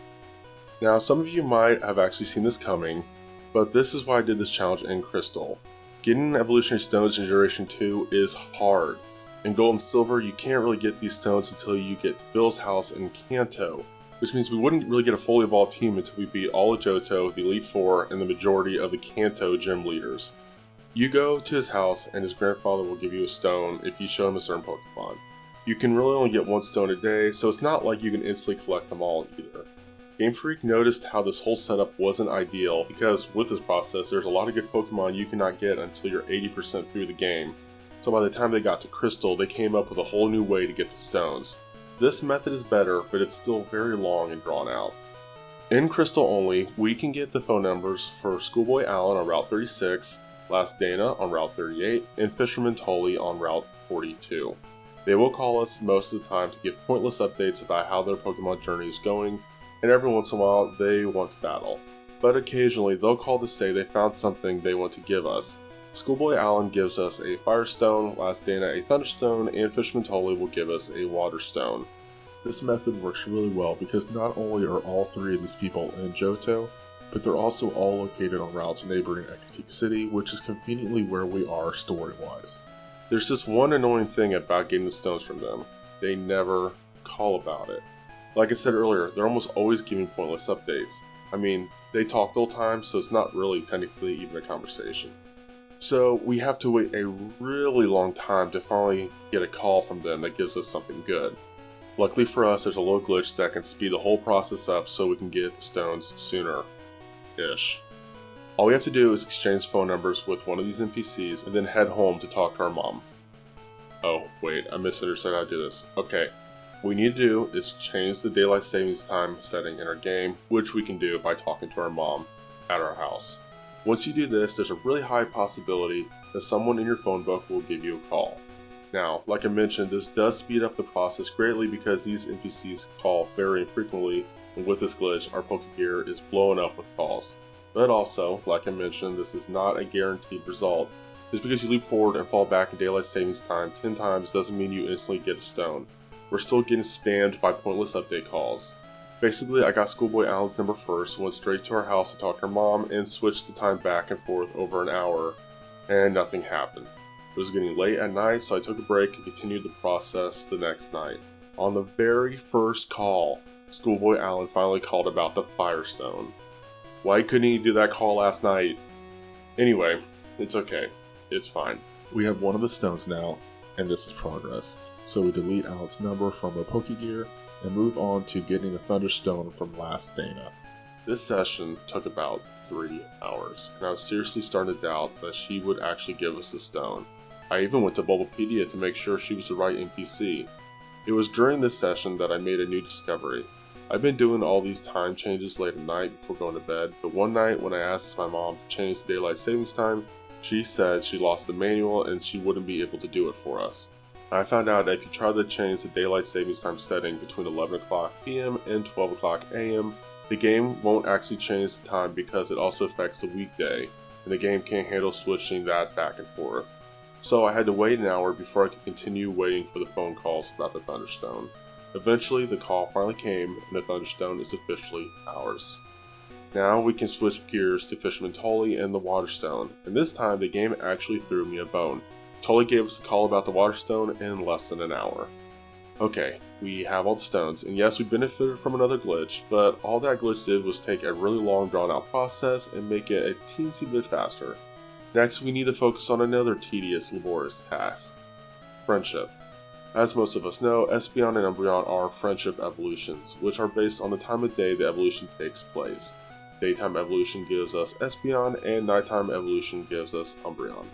Now some of you might have actually seen this coming, but this is why I did this challenge in Crystal. Getting evolutionary stones in Generation 2 is hard. In Gold and Silver, you can't really get these stones until you get to Bill's house in Kanto. which means we wouldn't really get a fully evolved team until we beat all of Johto, the Elite Four, and the majority of the Kanto gym leaders. You go to his house and his grandfather will give you a stone if you show him a certain Pokemon. You can really only get one stone a day, so it's not like you can instantly collect them all either. Game Freak noticed how this whole setup wasn't ideal because with this process there's a lot of good Pokemon you cannot get until you're 80% through the game. So by the time they got to Crystal, they came up with a whole new way to get the stones. This method is better, but it's still very long and drawn out. In Crystal only, we can get the phone numbers for Schoolboy Allen on Route 36, Last Dana on Route 38, and Fisherman Tully on Route 42. They will call us most of the time to give pointless updates about how their Pokemon journey is going, and every once in a while they want to battle. But occasionally they'll call to say they found something they want to give us. Schoolboy Allen gives us a Fire Stone, Last Dana a Thunderstone, and Fisherman Tully will give us a Water Stone. This method works really well because not only are all three of these people in Johto, but they're also all located on routes neighboring Ecruteak City, which is conveniently where we are story-wise. There's just one annoying thing about getting the stones from them. They never call about it. Like I said earlier, they're almost always giving pointless updates. I mean, they talk the whole time, so it's not really technically even a conversation. So we have to wait a really long time to finally get a call from them that gives us something good. Luckily for us, there's a little glitch that can speed the whole process up so we can get the stones sooner-ish. All we have to do is exchange phone numbers with one of these NPCs and then head home to talk to our mom. Oh, wait, I misunderstood how to do this. Okay. What we need to do is change the daylight savings time setting in our game, which we can do by talking to our mom at our house. Once you do this, there's a really high possibility that someone in your phone book will give you a call. Now, like I mentioned, this does speed up the process greatly because these NPCs call very infrequently, and with this glitch, our Pokegear is blowing up with calls. But also, like I mentioned, this is not a guaranteed result. Just because you leap forward and fall back in daylight savings time 10 times doesn't mean you instantly get a stone. We're still getting spammed by pointless update calls. Basically, I got Schoolboy Allen's number first, went straight to our house to talk to her mom, and switched the time back and forth over an hour, and nothing happened. It was getting late at night, so I took a break and continued the process the next night. On the very first call, Schoolboy Allen finally called about the Firestone. Why couldn't he do that call last night? Anyway, it's okay. It's fine. We have one of the stones now, and this is progress. So we delete Allen's number from our Pokegear and move on to getting the Thunderstone from Last Dana. This session took about 3 hours, and I was seriously starting to doubt that she would actually give us the stone. I even went to Bulbapedia to make sure she was the right NPC. It was during this session that I made a new discovery. I've been doing all these time changes late at night before going to bed, but one night when I asked my mom to change the daylight savings time, she said she lost the manual and she wouldn't be able to do it for us. I found out that if you try to change the daylight savings time setting between 11 o'clock PM and 12 o'clock AM, the game won't actually change the time because it also affects the weekday, and the game can't handle switching that back and forth. So I had to wait an hour before I could continue waiting for the phone calls about the Thunderstone. Eventually, the call finally came, and the Thunderstone is officially ours. Now we can switch gears to Fisherman Tully and the Waterstone, and this time the game actually threw me a bone. Tully gave us a call about the Waterstone in less than an hour. Okay, we have all the stones, and yes, we benefited from another glitch, but all that glitch did was take a really long drawn out process and make it a teensy bit faster. Next, we need to focus on another tedious, laborious task. Friendship. As most of us know, Espeon and Umbreon are friendship evolutions, which are based on the time of day the evolution takes place. Daytime evolution gives us Espeon, and nighttime evolution gives us Umbreon.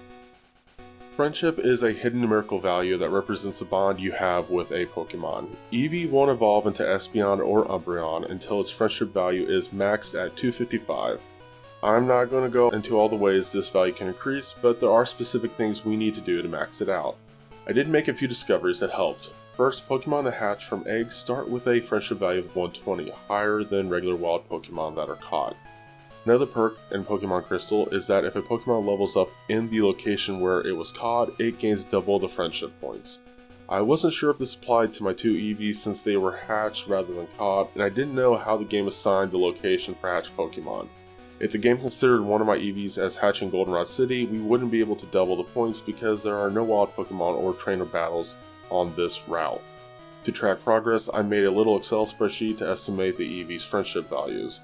Friendship is a hidden numerical value that represents the bond you have with a Pokemon. Eevee won't evolve into Espeon or Umbreon until its friendship value is maxed at 255. I'm not going to go into all the ways this value can increase, but there are specific things we need to do to max it out. I did make a few discoveries that helped. First, Pokemon that hatch from eggs start with a friendship value of 120, higher than regular wild Pokemon that are caught. Another perk in Pokemon Crystal is that if a Pokemon levels up in the location where it was caught, it gains double the friendship points. I wasn't sure if this applied to my two Eevees since they were hatched rather than caught, and I didn't know how the game assigned the location for hatched Pokemon. If the game considered one of my Eevees as hatching Goldenrod City, we wouldn't be able to double the points because there are no wild Pokemon or trainer battles on this route. To track progress, I made a little Excel spreadsheet to estimate the Eevee's friendship values.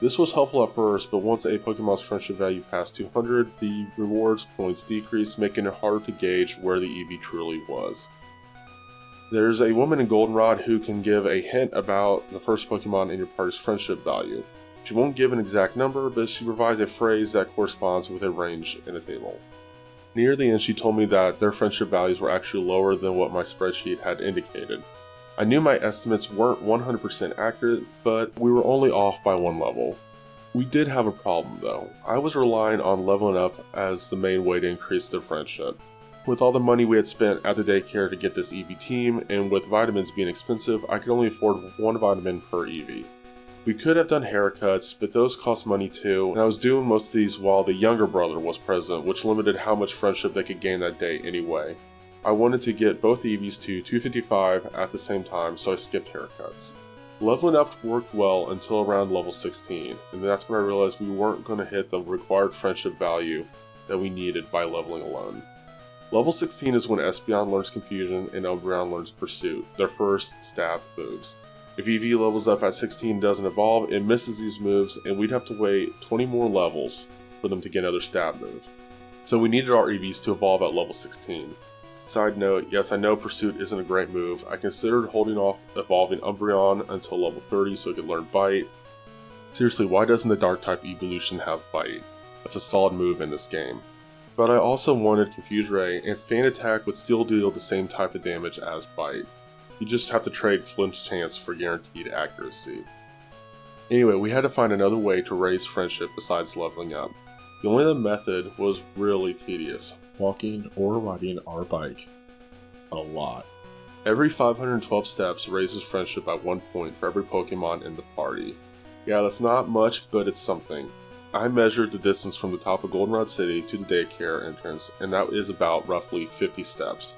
This was helpful at first, but once a Pokemon's friendship value passed 200, the rewards points decreased, making it harder to gauge where the Eevee truly was. There's a woman in Goldenrod who can give a hint about the first Pokemon in your party's friendship value. She won't give an exact number, but she provides a phrase that corresponds with a range in a table. Near the end, she told me that their friendship values were actually lower than what my spreadsheet had indicated. I knew my estimates weren't 100% accurate, but we were only off by one level. We did have a problem though. I was relying on leveling up as the main way to increase their friendship. With all the money we had spent at the daycare to get this Eevee team, and with vitamins being expensive, I could only afford one vitamin per Eevee. We could have done haircuts, but those cost money too, and I was doing most of these while the younger brother was present, which limited how much friendship they could gain that day anyway. I wanted to get both Eevees to 255 at the same time, so I skipped haircuts. Leveling up worked well until around level 16, and that's when I realized we weren't going to hit the required friendship value that we needed by leveling alone. Level 16 is when Espeon learns Confusion and Umbreon learns Pursuit, their first stab moves. If Eevee levels up at 16 and doesn't evolve, it misses these moves, and we'd have to wait 20 more levels for them to get another stab move. So we needed our Eevees to evolve at level 16. Side note, yes, I know Pursuit isn't a great move. I considered holding off evolving Umbreon until level 30 so it could learn Bite. Seriously, why doesn't the Dark-type evolution have Bite? That's a solid move in this game. But I also wanted Confuse Ray, and Feint Attack would still deal the same type of damage as Bite. You just have to trade Flinch Chance for guaranteed accuracy. Anyway, we had to find another way to raise friendship besides leveling up. The only other method was really tedious. Walking or riding our bike. A lot. Every 512 steps raises friendship by 1 point for every Pokemon in the party. Yeah, that's not much, but it's something. I measured the distance from the top of Goldenrod City to the daycare entrance, and that is about roughly 50 steps.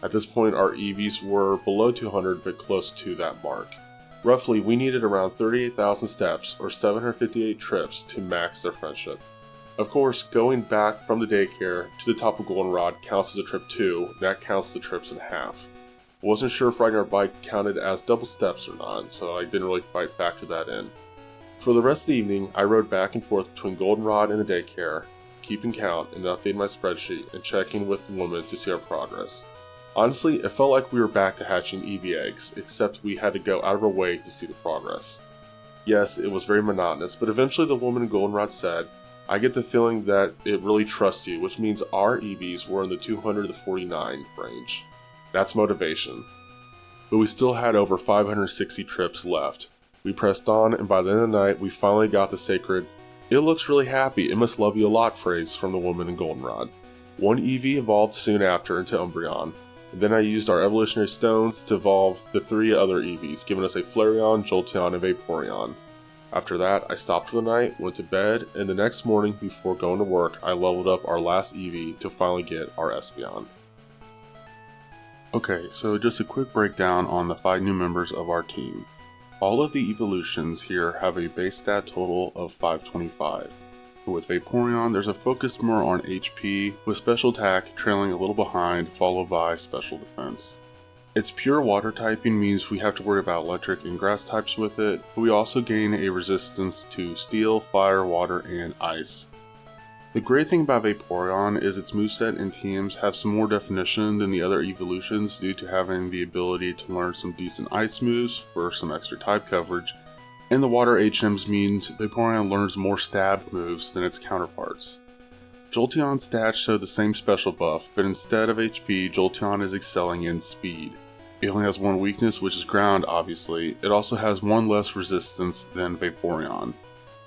At this point, our Eevees were below 200, but close to that mark. Roughly, we needed around 38,000 steps, or 758 trips, to max their friendship. Of course, going back from the daycare to the top of Goldenrod counts as a trip too. That counts the trips in half. Wasn't sure if riding our bike counted as double steps or not, so I didn't really quite factor that in. For the rest of the evening, I rode back and forth between Goldenrod and the daycare, keeping count and updating my spreadsheet and checking with the woman to see our progress. Honestly, it felt like we were back to hatching Eevee eggs, except we had to go out of our way to see the progress. Yes, it was very monotonous, but eventually the woman in Goldenrod said, "I get the feeling that it really trusts you," which means our Eevees were in the 200 to 49 range. That's motivation. But we still had over 560 trips left. We pressed on, and by the end of the night, we finally got the sacred, "It looks really happy, it must love you a lot" phrase from the woman in Goldenrod. One Eevee evolved soon after into Umbreon, and then I used our evolutionary stones to evolve the 3 other Eevees, giving us a Flareon, Jolteon, and Vaporeon. After that, I stopped for the night, went to bed, and the next morning before going to work, I leveled up our last Eevee to finally get our Espeon. Okay, so just a quick breakdown on the 5 new members of our team. All of the Eeveelutions here have a base stat total of 525. But with Vaporeon, there's a focus more on HP, with special attack trailing a little behind, followed by special defense. Its pure water typing means we have to worry about electric and grass types with it, but we also gain a resistance to steel, fire, water, and ice. The great thing about Vaporeon is its moveset and TMs have some more definition than the other Eeveelutions due to having the ability to learn some decent ice moves for some extra type coverage, and the water HMs means Vaporeon learns more stab moves than its counterparts. Jolteon's stats show the same special buff, but instead of HP, Jolteon is excelling in speed. It only has one weakness, which is ground obviously. It also has one less resistance than Vaporeon.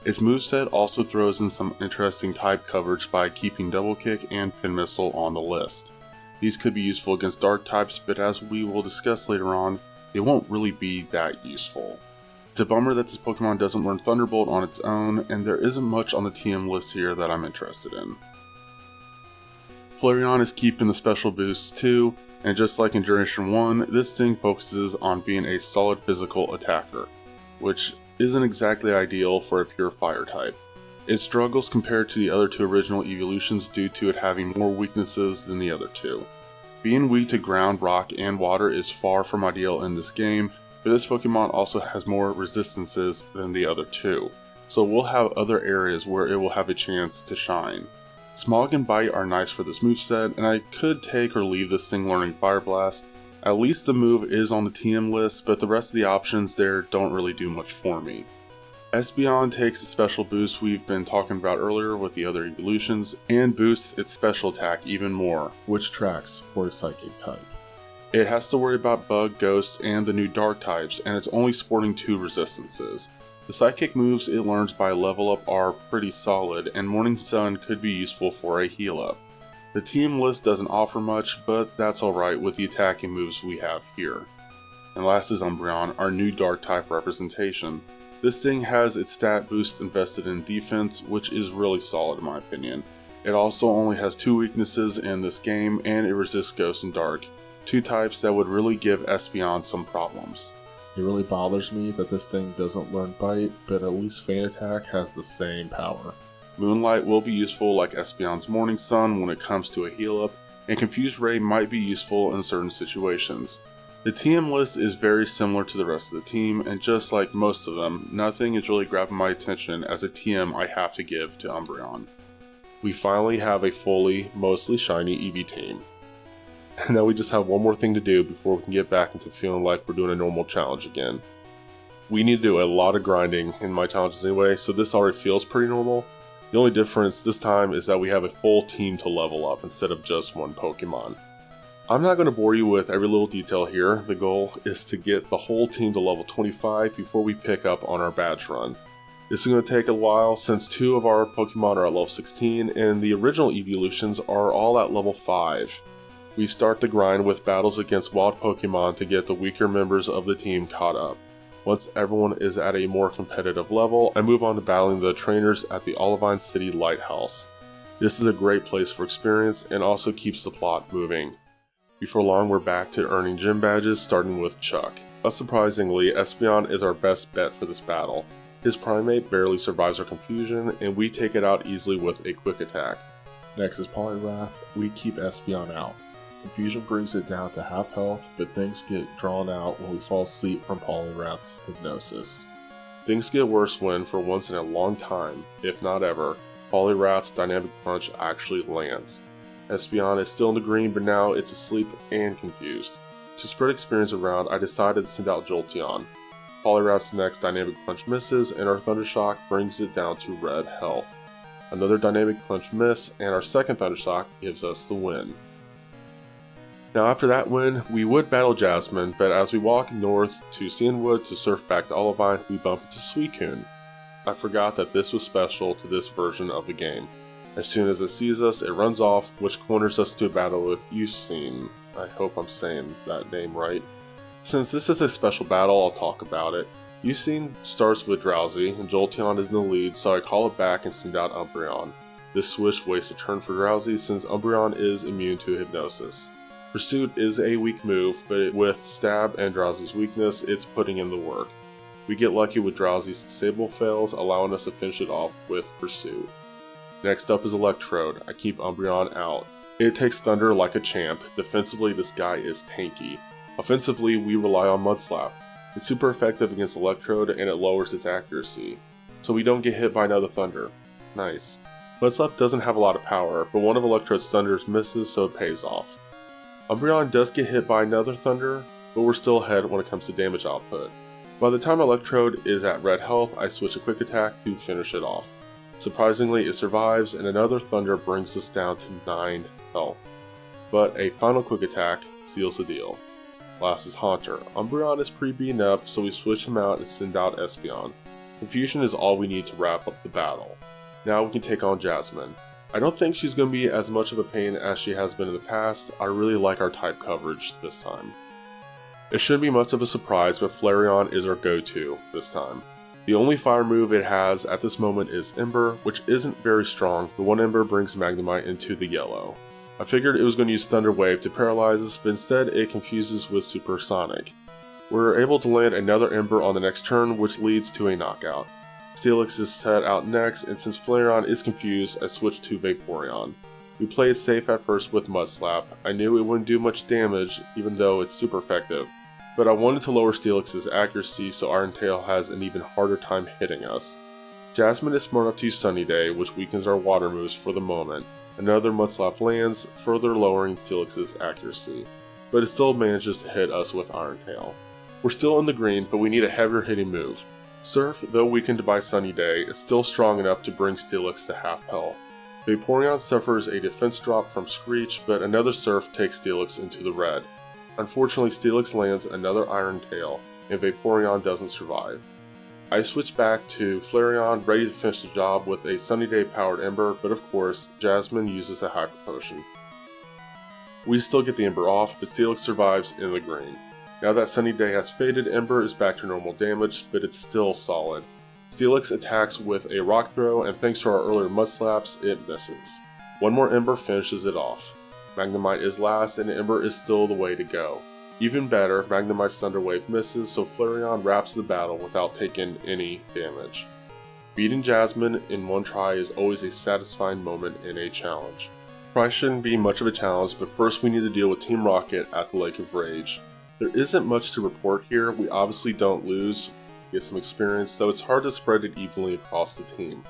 Its moveset also throws in some interesting type coverage by keeping Double Kick and Pin Missile on the list. These could be useful against dark types, but as we will discuss later on, they won't really be that useful. It's a bummer that this Pokemon doesn't learn Thunderbolt on its own, and there isn't much on the TM list here that I'm interested in. Flareon is keeping the special boosts too, and just like in Generation 1, this thing focuses on being a solid physical attacker, which isn't exactly ideal for a pure fire type. It struggles compared to the other 2 original Eeveelutions due to it having more weaknesses than the other 2. Being weak to ground, rock, and water is far from ideal in this game, but this Pokemon also has more resistances than the other two, so we'll have other areas where it will have a chance to shine. Smog and Bite are nice for this moveset, and I could take or leave this thing learning Fire Blast. At least the move is on the TM list, but the rest of the options there don't really do much for me. Espeon takes a special boost we've been talking about earlier with the other Eeveelutions, and boosts its special attack even more, which tracks for a Psychic type. It has to worry about Bug, Ghost, and the new Dark types, and it's only sporting 2 resistances. The Psychic moves it learns by level up are pretty solid, and Morning Sun could be useful for a heal up. The team list doesn't offer much, but that's alright with the attacking moves we have here. And last is Umbreon, our new Dark type representation. This thing has its stat boosts invested in defense, which is really solid in my opinion. It also only has 2 weaknesses in this game, and it resists Ghost and Dark, 2 types that would really give Espeon some problems. It really bothers me that this thing doesn't learn Bite, but at least Feint Attack has the same power. Moonlight will be useful like Espeon's Morning Sun when it comes to a heal up, and Confused Ray might be useful in certain situations. The TM list is very similar to the rest of the team, and just like most of them, nothing is really grabbing my attention as a TM I have to give to Umbreon. We finally have a fully, mostly shiny Eevee team. Now we just have one more thing to do before we can get back into feeling like we're doing a normal challenge again. We need to do a lot of grinding in my challenges anyway, so this already feels pretty normal. The only difference this time is that we have a full team to level up instead of just one Pokemon. I'm not going to bore you with every little detail here. The goal is to get the whole team to level 25 before we pick up on our badge run. This is going to take a while since 2 of our Pokemon are at level 16 and the original Eeveelutions are all at level 5. We start the grind with battles against wild Pokemon to get the weaker members of the team caught up. Once everyone is at a more competitive level, I move on to battling the trainers at the Olivine City Lighthouse. This is a great place for experience and also keeps the plot moving. Before long we're back to earning gym badges, starting with Chuck. Unsurprisingly, Espeon is our best bet for this battle. His Primate barely survives our confusion, and we take it out easily with a quick attack. Next is Poliwrath. We keep Espeon out. Confusion brings it down to half health, but things get drawn out when we fall asleep from Poliwrath's hypnosis. Things get worse when, for once in a long time, if not ever, Poliwrath's Dynamic Punch actually lands. Espeon is still in the green, but now it's asleep and confused. To spread experience around, I decided to send out Jolteon. Poliwrath's next Dynamic Punch misses, and our Thundershock brings it down to red health. Another Dynamic Punch miss, and our second Thundershock gives us the win. Now after that win, we would battle Jasmine, but as we walk north to Cianwood to surf back to Olivine, we bump into Suicune. I forgot that this was special to this version of the game. As soon as it sees us, it runs off, which corners us to a battle with Eevee. I hope I'm saying that name right. Since this is a special battle, I'll talk about it. Eevee starts with Drowsy, and Jolteon is in the lead, so I call it back and send out Umbreon. This switch wastes a turn for Drowsy since Umbreon is immune to Hypnosis. Pursuit is a weak move, but with Stab and Drowsy's weakness, it's putting in the work. We get lucky with Drowsy's Disable fails, allowing us to finish it off with Pursuit. Next up is Electrode. I keep Umbreon out. It takes Thunder like a champ. Defensively, this guy is tanky. Offensively, we rely on Mudslap. It's super effective against Electrode and it lowers its accuracy, so we don't get hit by another Thunder. Nice. Mudslap doesn't have a lot of power, but one of Electrode's Thunders misses, so it pays off. Umbreon does get hit by another Thunder, but we're still ahead when it comes to damage output. By the time Electrode is at red health, I switch a quick attack to finish it off. Surprisingly, it survives, and another Thunder brings us down to 9 health. But a final quick attack seals the deal. Last is Haunter. Umbreon is pre-beaten up, so we switch him out and send out Espeon. Confusion is all we need to wrap up the battle. Now we can take on Jasmine. I don't think she's going to be as much of a pain as she has been in the past. I really like our type coverage this time. It shouldn't be much of a surprise, but Flareon is our go-to this time. The only fire move it has at this moment is Ember, which isn't very strong, but one Ember brings Magnemite into the yellow. I figured it was going to use Thunder Wave to paralyze us, but instead it confuses with Supersonic. We're able to land another Ember on the next turn, which leads to a knockout. Steelix is set out next, and since Flareon is confused, I switch to Vaporeon. We play it safe at first with Mud Slap. I knew it wouldn't do much damage even though it's super effective, but I wanted to lower Steelix's accuracy so Iron Tail has an even harder time hitting us. Jasmine is smart enough to use Sunny Day, which weakens our water moves for the moment. Another Mud Slap lands, further lowering Steelix's accuracy, but it still manages to hit us with Iron Tail. We're still in the green, but we need a heavier hitting move. Surf, though weakened by Sunny Day, is still strong enough to bring Steelix to half health. Vaporeon suffers a defense drop from Screech, but another Surf takes Steelix into the red. Unfortunately, Steelix lands another Iron Tail, and Vaporeon doesn't survive. I switch back to Flareon, ready to finish the job with a Sunny Day powered Ember, but of course, Jasmine uses a Hyper Potion. We still get the Ember off, but Steelix survives in the green. Now that Sunny Day has faded, Ember is back to normal damage, but it's still solid. Steelix attacks with a Rock Throw, and thanks to our earlier Mud Slaps, it misses. One more Ember finishes it off. Magnemite is last, and Ember is still the way to go. Even better, Magnemite's Thunder Wave misses, so Flareon wraps the battle without taking any damage. Beating Jasmine in one try is always a satisfying moment in a challenge. Probably shouldn't be much of a challenge, but first we need to deal with Team Rocket at the Lake of Rage. There isn't much to report here. We obviously don't lose, get some experience, though it's hard to spread it evenly across the team.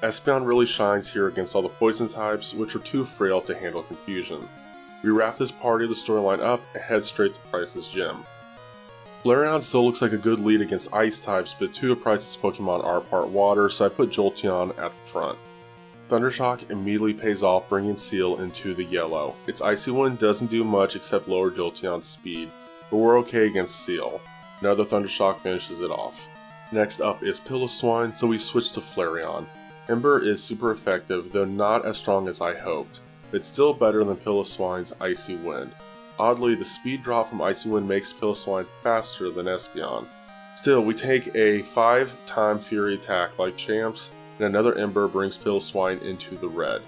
Espeon really shines here against all the poison types, which are too frail to handle confusion. We wrap this party of the storyline up and head straight to Price's gym. Flareon still looks like a good lead against ice types, but two of Price's Pokemon are part water, so I put Jolteon at the front. Thundershock immediately pays off, bringing Seal into the yellow. Its Icy Wind doesn't do much except lower Jolteon's speed, but we're okay against Seal. Another Thundershock finishes it off. Next up is Piloswine, so we switch to Flareon. Ember is super effective, though not as strong as I hoped. It's still better than Piloswine's Icy Wind. Oddly, the speed drop from Icy Wind makes Piloswine faster than Espeon. Still, we take a 5-time Fury attack like champs, and another Ember brings Piloswine into the red.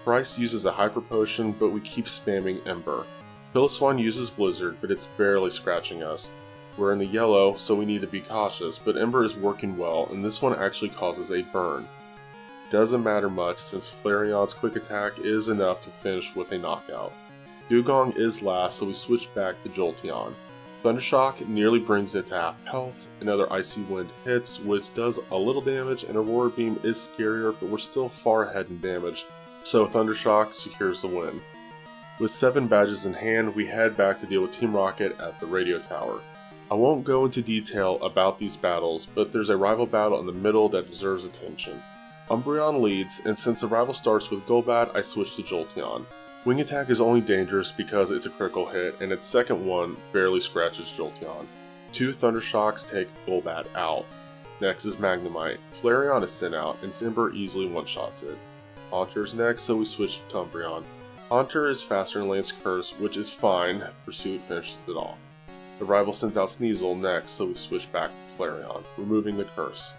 Price uses a Hyper Potion, but we keep spamming Ember. Piloswine uses Blizzard, but it's barely scratching us. We're in the yellow, so we need to be cautious, but Ember is working well, and this one actually causes a burn. Doesn't matter much since Flareon's quick attack is enough to finish with a knockout. Dugong is last, so we switch back to Jolteon. Thundershock nearly brings it to half health, another Icy Wind hits, which does a little damage, and Aurora Beam is scarier, but we're still far ahead in damage, so Thundershock secures the win. With 7 badges in hand, we head back to deal with Team Rocket at the radio tower. I won't go into detail about these battles, but there's a rival battle in the middle that deserves attention. Umbreon leads, and since the rival starts with Golbat, I switch to Jolteon. Wing Attack is only dangerous because it's a critical hit, and its second one barely scratches Jolteon. 2 Thundershocks take Golbat out. Next is Magnemite. Flareon is sent out, and Ember easily one-shots it. Haunter is next, so we switch to Umbreon. Haunter is faster than Lance Curse, which is fine. Pursuit finishes it off. The rival sends out Sneasel next, so we switch back to Flareon, removing the curse.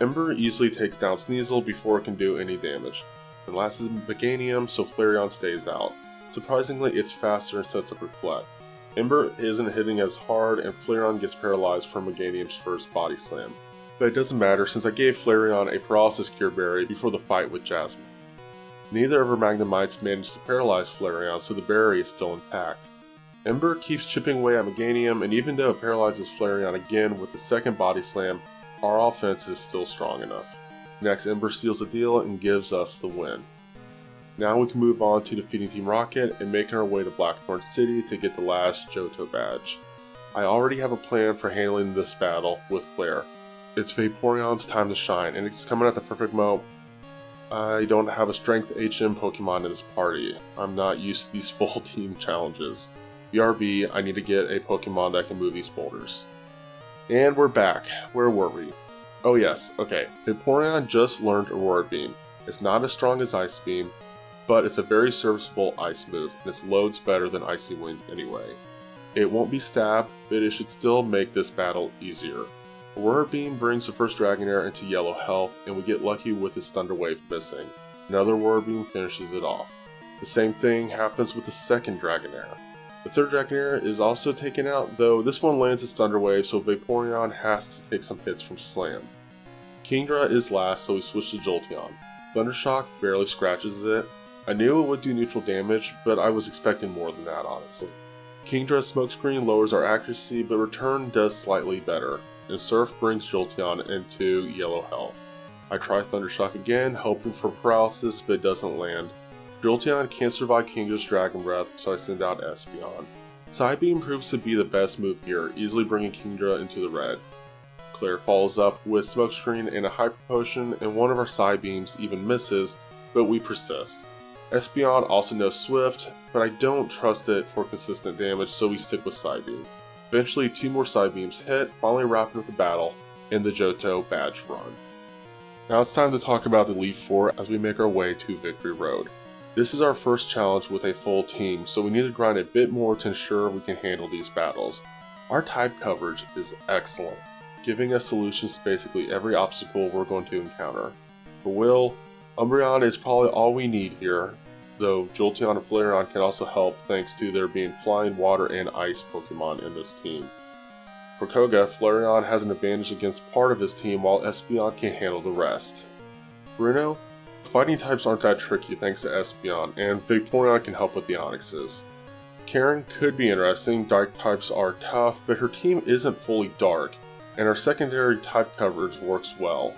Ember easily takes down Sneasel before it can do any damage. And last is Meganium, so Flareon stays out. Surprisingly, it's faster and sets up Reflect. Ember isn't hitting as hard, and Flareon gets paralyzed from Meganium's first Body Slam. But it doesn't matter since I gave Flareon a Paralysis Cure Berry before the fight with Jasmine. Neither of her Magnemites managed to paralyze Flareon, so the berry is still intact. Ember keeps chipping away at Meganium, and even though it paralyzes Flareon again with the second Body Slam, our offense is still strong enough. Next, Ember seals the deal and gives us the win. Now we can move on to defeating Team Rocket and making our way to Blackthorn City to get the last Johto badge. I already have a plan for handling this battle with Claire. It's Vaporeon's time to shine, and it's coming at the perfect moment. I don't have a Strength HM Pokemon in this party. I'm not used to these full team challenges. BRB, I need to get a Pokemon that can move these boulders. And we're back. Where were we? Oh yes, okay. Vaporeon just learned Aurora Beam. It's not as strong as Ice Beam, but it's a very serviceable ice move, and its load's better than Icy Wind anyway. It won't be Stab, but it should still make this battle easier. Aurora Beam brings the first Dragonair into yellow health, and we get lucky with its Thunder Wave missing. Another Aurora Beam finishes it off. The same thing happens with the second Dragonair. The third Dragonair is also taken out, though this one lands its Thunder Wave, so Vaporeon has to take some hits from Slam. Kingdra is last, so we switch to Jolteon. Thundershock barely scratches it. I knew it would do neutral damage, but I was expecting more than that, honestly. Kingdra's Smokescreen lowers our accuracy, but Return does slightly better, and Surf brings Jolteon into yellow health. I try Thundershock again, hoping for paralysis, but it doesn't land. Jolteon can't survive Kingdra's Dragon Breath, so I send out Espeon. Psybeam proves to be the best move here, easily bringing Kingdra into the red. Claire follows up with Smokescreen and a Hyper Potion, and one of our Psybeams even misses, but we persist. Espeon also knows Swift, but I don't trust it for consistent damage, so we stick with Psybeam. Eventually, 2 more Psybeams hit, finally wrapping up the battle in the Johto badge run. Now it's time to talk about the Elite Four as we make our way to Victory Road. This is our first challenge with a full team, so we need to grind a bit more to ensure we can handle these battles. Our type coverage is excellent, giving us solutions to basically every obstacle we're going to encounter. For Will, Umbreon is probably all we need here, though Jolteon and Flareon can also help thanks to there being flying, water, and ice Pokemon in this team. For Koga, Flareon has an advantage against part of his team while Espeon can handle the rest. Bruno, fighting types aren't that tricky thanks to Espeon, and Vaporeon can help with the Onixes. Karen could be interesting, dark types are tough, but her team isn't fully dark, and our secondary type coverage works well.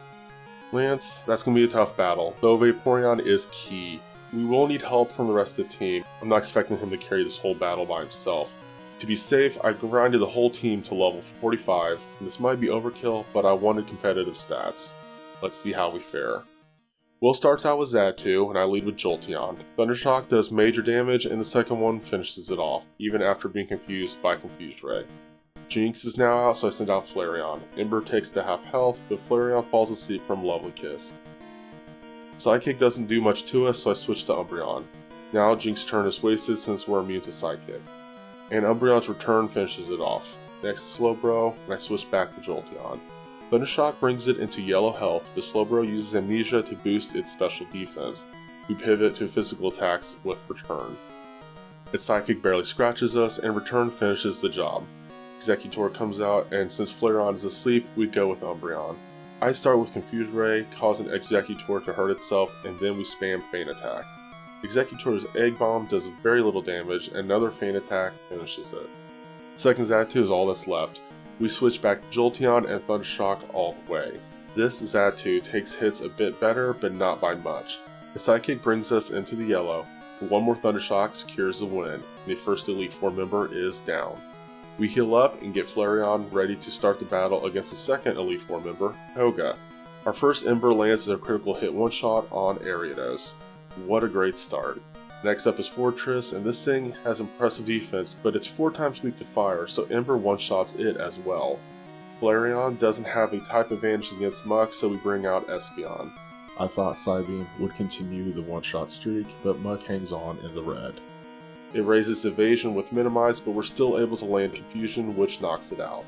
Lance, that's going to be a tough battle, though Vaporeon is key. We will need help from the rest of the team. I'm not expecting him to carry this whole battle by himself. To be safe, I grinded the whole team to level 45, and this might be overkill, but I wanted competitive stats. Let's see how we fare. Will starts out with Xatu, and I lead with Jolteon. Thundershock does major damage, and the second one finishes it off, even after being confused by Confuse Ray. Jinx is now out, so I send out Flareon. Ember takes to half health, but Flareon falls asleep from Lovely Kiss. Psychic doesn't do much to us, so I switch to Umbreon. Now Jinx's turn is wasted since we're immune to Psychic. And Umbreon's return finishes it off. Next is Slowbro, and I switch back to Jolteon. Thundershock brings it into yellow health, but Slowbro uses Amnesia to boost its special defense. We pivot to physical attacks with Return. Its Psychic barely scratches us, and Return finishes the job. Executor comes out, and since Flareon is asleep, we go with Umbreon. I start with Confuse Ray, causing Executor to hurt itself, and then we spam Feint Attack. Executor's Egg Bomb does very little damage, and another Feint Attack finishes it. Second Xatu is all that's left. We switch back to Jolteon and Thundershock all the way. This Xatu takes hits a bit better, but not by much. The Psychic brings us into the yellow. One more Thundershock secures the win, and the first Elite Four member is down. We heal up and get Flareon ready to start the battle against the second Elite Four member, Koga. Our first Ember lands as a critical hit one-shot on Ariados. What a great start. Next up is Fortress, and this thing has impressive defense, but it's 4 times weak to fire, so Ember one-shots it as well. Flareon doesn't have a type advantage against Muk, so we bring out Espeon. I thought Psybeam would continue the one-shot streak, but Muk hangs on in the red. It raises evasion with Minimize, but we're still able to land Confusion, which knocks it out.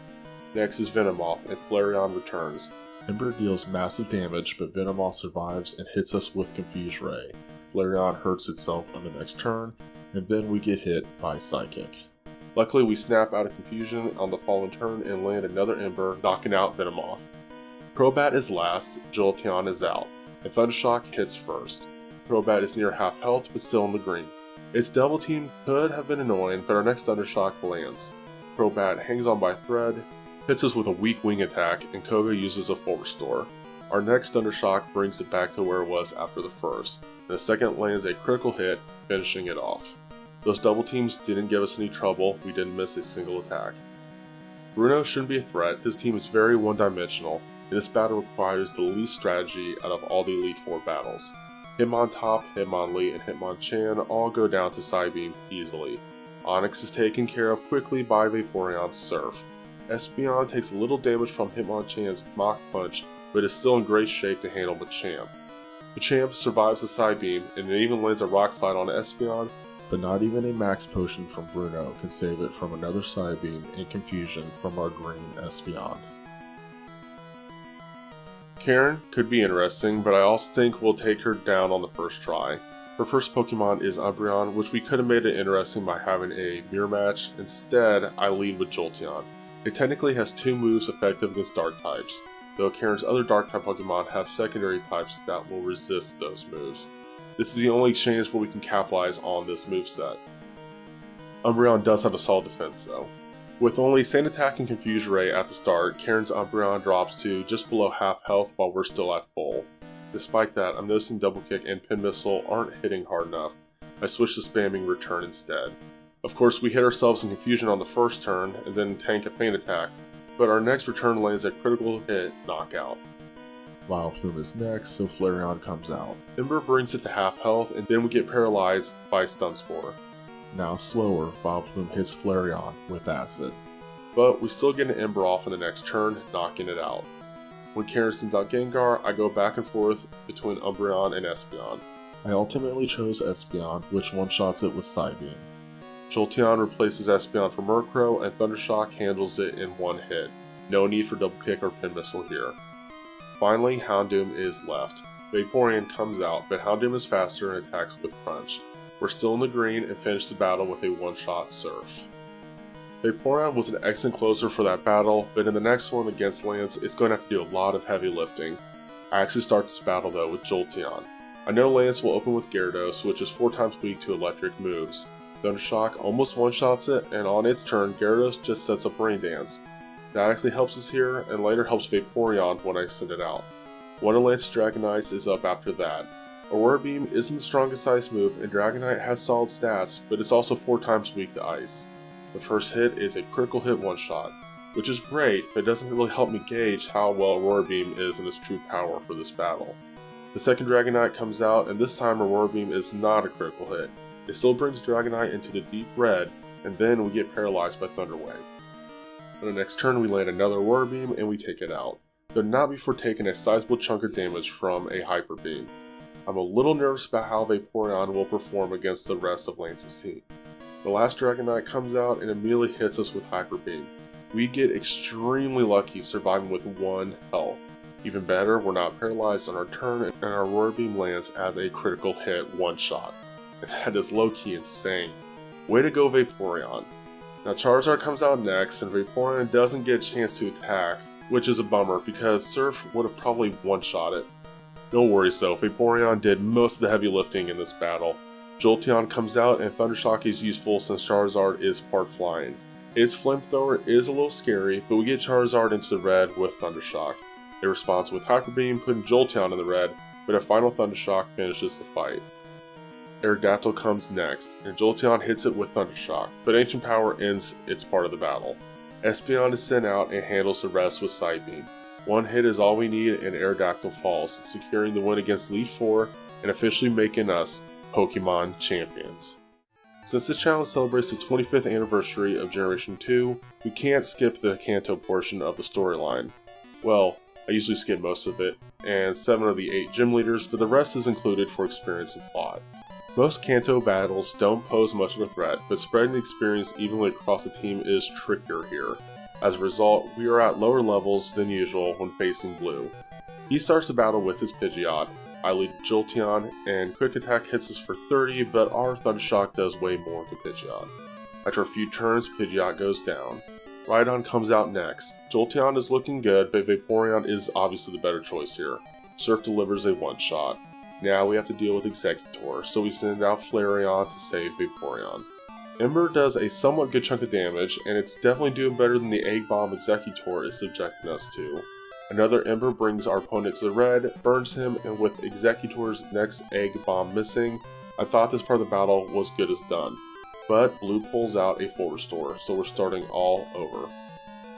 Next is Venomoth, and Flareon returns. Ember deals massive damage, but Venomoth survives and hits us with Confuse Ray. Flareon hurts itself on the next turn, and then we get hit by Psychic. Luckily, we snap out of Confusion on the following turn and land another Ember, knocking out Venomoth. Crobat is last, Jolteon is out, and Thundershock hits first. Crobat is near half health, but still in the green. Its double team could have been annoying, but our next Thundershock lands. Crobat hangs on by a thread, hits us with a weak wing attack, and Koga uses a full restore. Our next Thundershock brings it back to where it was after the first, and the second lands a critical hit, finishing it off. Those double teams didn't give us any trouble, we didn't miss a single attack. Bruno shouldn't be a threat, his team is very one-dimensional, and this battle requires the least strategy out of all the Elite Four battles. Hitmontop, Hitmonlee, and Hitmonchan all go down to Psybeam easily. Onix is taken care of quickly by Vaporeon's Surf. Espeon takes a little damage from Hitmonchan's Mach Punch, but is still in great shape to handle Machamp. Machamp survives the Psybeam, and it even lands a Rock Slide on Espeon, but not even a Max Potion from Bruno can save it from another Psybeam and Confusion from our green Espeon. Karen could be interesting, but I also think we'll take her down on the first try. Her first Pokemon is Umbreon, which we could have made it interesting by having a mirror match. Instead, I lead with Jolteon. It technically has 2 moves effective against dark types, though Karen's other Dark-type Pokemon have secondary types that will resist those moves. This is the only exchange where we can capitalize on this moveset. Umbreon does have a solid defense though. With only Sand Attack and Confuse Ray at the start, Karen's Umbreon drops to just below half health while we're still at full. Despite that, I'm noticing Double Kick and Pin Missile aren't hitting hard enough. I switched to spamming Return instead. Of course, we hit ourselves in Confusion on the first turn and then tank a Feint Attack, but our next return lands a critical hit knockout. Vileplume is next, so Flareon comes out. Ember brings it to half health, and then we get paralyzed by Stun Spore. Now slower, Vileplume hits Flareon with Acid. But we still get an Ember off in the next turn, knocking it out. When Karen sends out Gengar, I go back and forth between Umbreon and Espeon. I ultimately chose Espeon, which one-shots it with Psybeam. Jolteon replaces Espeon for Murkrow, and Thundershock handles it in one hit. No need for Double Kick or Pin Missile here. Finally, Houndoom is left. Vaporeon comes out, but Houndoom is faster and attacks with Crunch. We're still in the green and finish the battle with a one-shot Surf. Vaporeon was an excellent closer for that battle, but in the next one against Lance, it's going to have to do a lot of heavy lifting. I actually start this battle though with Jolteon. I know Lance will open with Gyarados, which is 4 times weak to electric moves. Thundershock almost one-shots it, and on its turn, Gyarados just sets up Rain Dance. That actually helps us here, and later helps Vaporeon when I send it out. One of Lance's Dragonites is up after that. Aurora Beam isn't the strongest ice move, and Dragonite has solid stats, but it's also 4 times weak to ice. The first hit is a critical hit one-shot, which is great, but it doesn't really help me gauge how well Aurora Beam is in its true power for this battle. The second Dragonite comes out, and this time Aurora Beam is not a critical hit. It still brings Dragonite into the deep red, and then we get paralyzed by Thunder Wave. On the next turn we land another Aurora Beam and we take it out, though not before taking a sizable chunk of damage from a Hyper Beam. I'm a little nervous about how Vaporeon will perform against the rest of Lance's team. The last Dragonite comes out and immediately hits us with Hyper Beam. We get extremely lucky surviving with 1 health. Even better, we're not paralyzed on our turn and our Aurora Beam lands as a critical hit one-shot. And that is low-key insane. Way to go Vaporeon. Now Charizard comes out next, and Vaporeon doesn't get a chance to attack, which is a bummer because Surf would have probably one-shot it. No worries though, Vaporeon did most of the heavy lifting in this battle. Jolteon comes out and Thundershock is useful since Charizard is part flying. Its Flamethrower is a little scary, but we get Charizard into the red with Thundershock. It responds with Hyper Beam, putting Jolteon in the red, but a final Thundershock finishes the fight. Aerodactyl comes next, and Jolteon hits it with Thundershock, but Ancient Power ends its part of the battle. Espeon is sent out and handles the rest with Psybeam. One hit is all we need and Aerodactyl falls, securing the win against Elite Four and officially making us Pokemon champions. Since this challenge celebrates the 25th anniversary of Generation 2, we can't skip the Kanto portion of the storyline. Well, I usually skip most of it, and 7 of the 8 gym leaders, but the rest is included for experience and plot. Most Kanto battles don't pose much of a threat, but spreading the experience evenly across the team is trickier here. As a result, we are at lower levels than usual when facing Blue. He starts the battle with his Pidgeot. I lead Jolteon, and Quick Attack hits us for 30, but our Thundershock does way more to Pidgeot. After a few turns, Pidgeot goes down. Rhydon comes out next. Jolteon is looking good, but Vaporeon is obviously the better choice here. Surf delivers a one-shot. Now we have to deal with Exeggutor, so we send out Flareon to save Vaporeon. Ember does a somewhat good chunk of damage, and it's definitely doing better than the Egg Bomb Exeggutor is subjecting us to. Another Ember brings our opponent to the red, burns him, and with Exeggutor's next Egg Bomb missing, I thought this part of the battle was good as done. But Blue pulls out a full restore, so we're starting all over.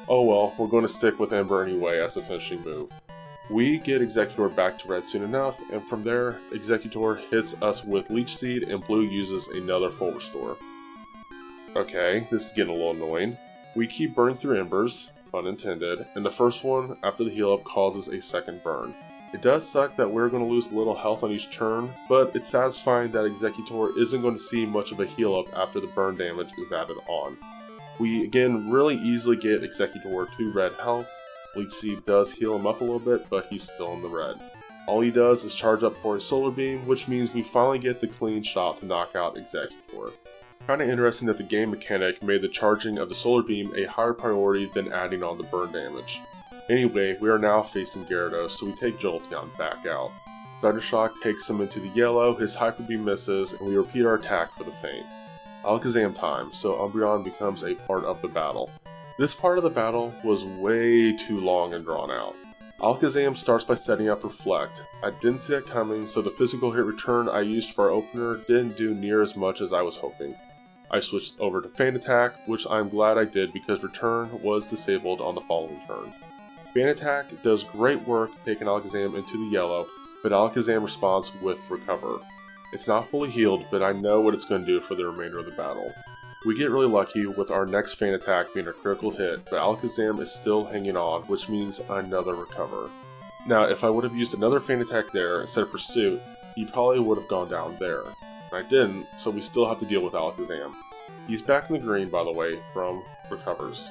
Oh well, we're going to stick with Ember anyway as the finishing move. We get Exeggutor back to red soon enough, and from there, Exeggutor hits us with Leech Seed and Blue uses another full restore. Okay, this is getting a little annoying. We keep burning through embers, pun intended, and the first one after the heal up causes a second burn. It does suck that we're going to lose a little health on each turn, but it's satisfying that Exeggutor isn't going to see much of a heal up after the burn damage is added on. We again really easily get Exeggutor to red health. Leech Seed does heal him up a little bit, but he's still in the red. All he does is charge up for a Solar Beam, which means we finally get the clean shot to knock out Exeggutor. Kinda interesting that the game mechanic made the charging of the Solar Beam a higher priority than adding on the burn damage. Anyway, we are now facing Gyarados, so we take Jolteon back out. Thundershock takes him into the yellow, his Hyper Beam misses, and we repeat our attack for the feint. Alakazam time, so Umbreon becomes a part of the battle. This part of the battle was way too long and drawn out. Alakazam starts by setting up Reflect. I didn't see that coming, so the physical hit return I used for our opener didn't do near as much as I was hoping. I switched over to Feint Attack, which I'm glad I did because Return was disabled on the following turn. Feint Attack does great work taking Alakazam into the yellow, but Alakazam responds with Recover. It's not fully healed, but I know what it's going to do for the remainder of the battle. We get really lucky with our next Feint Attack being a critical hit, but Alakazam is still hanging on, which means another Recover. Now, if I would have used another Feint Attack there instead of Pursuit, he probably would have gone down there. I didn't, so we still have to deal with Alakazam. He's back in the green, by the way, from Recovers.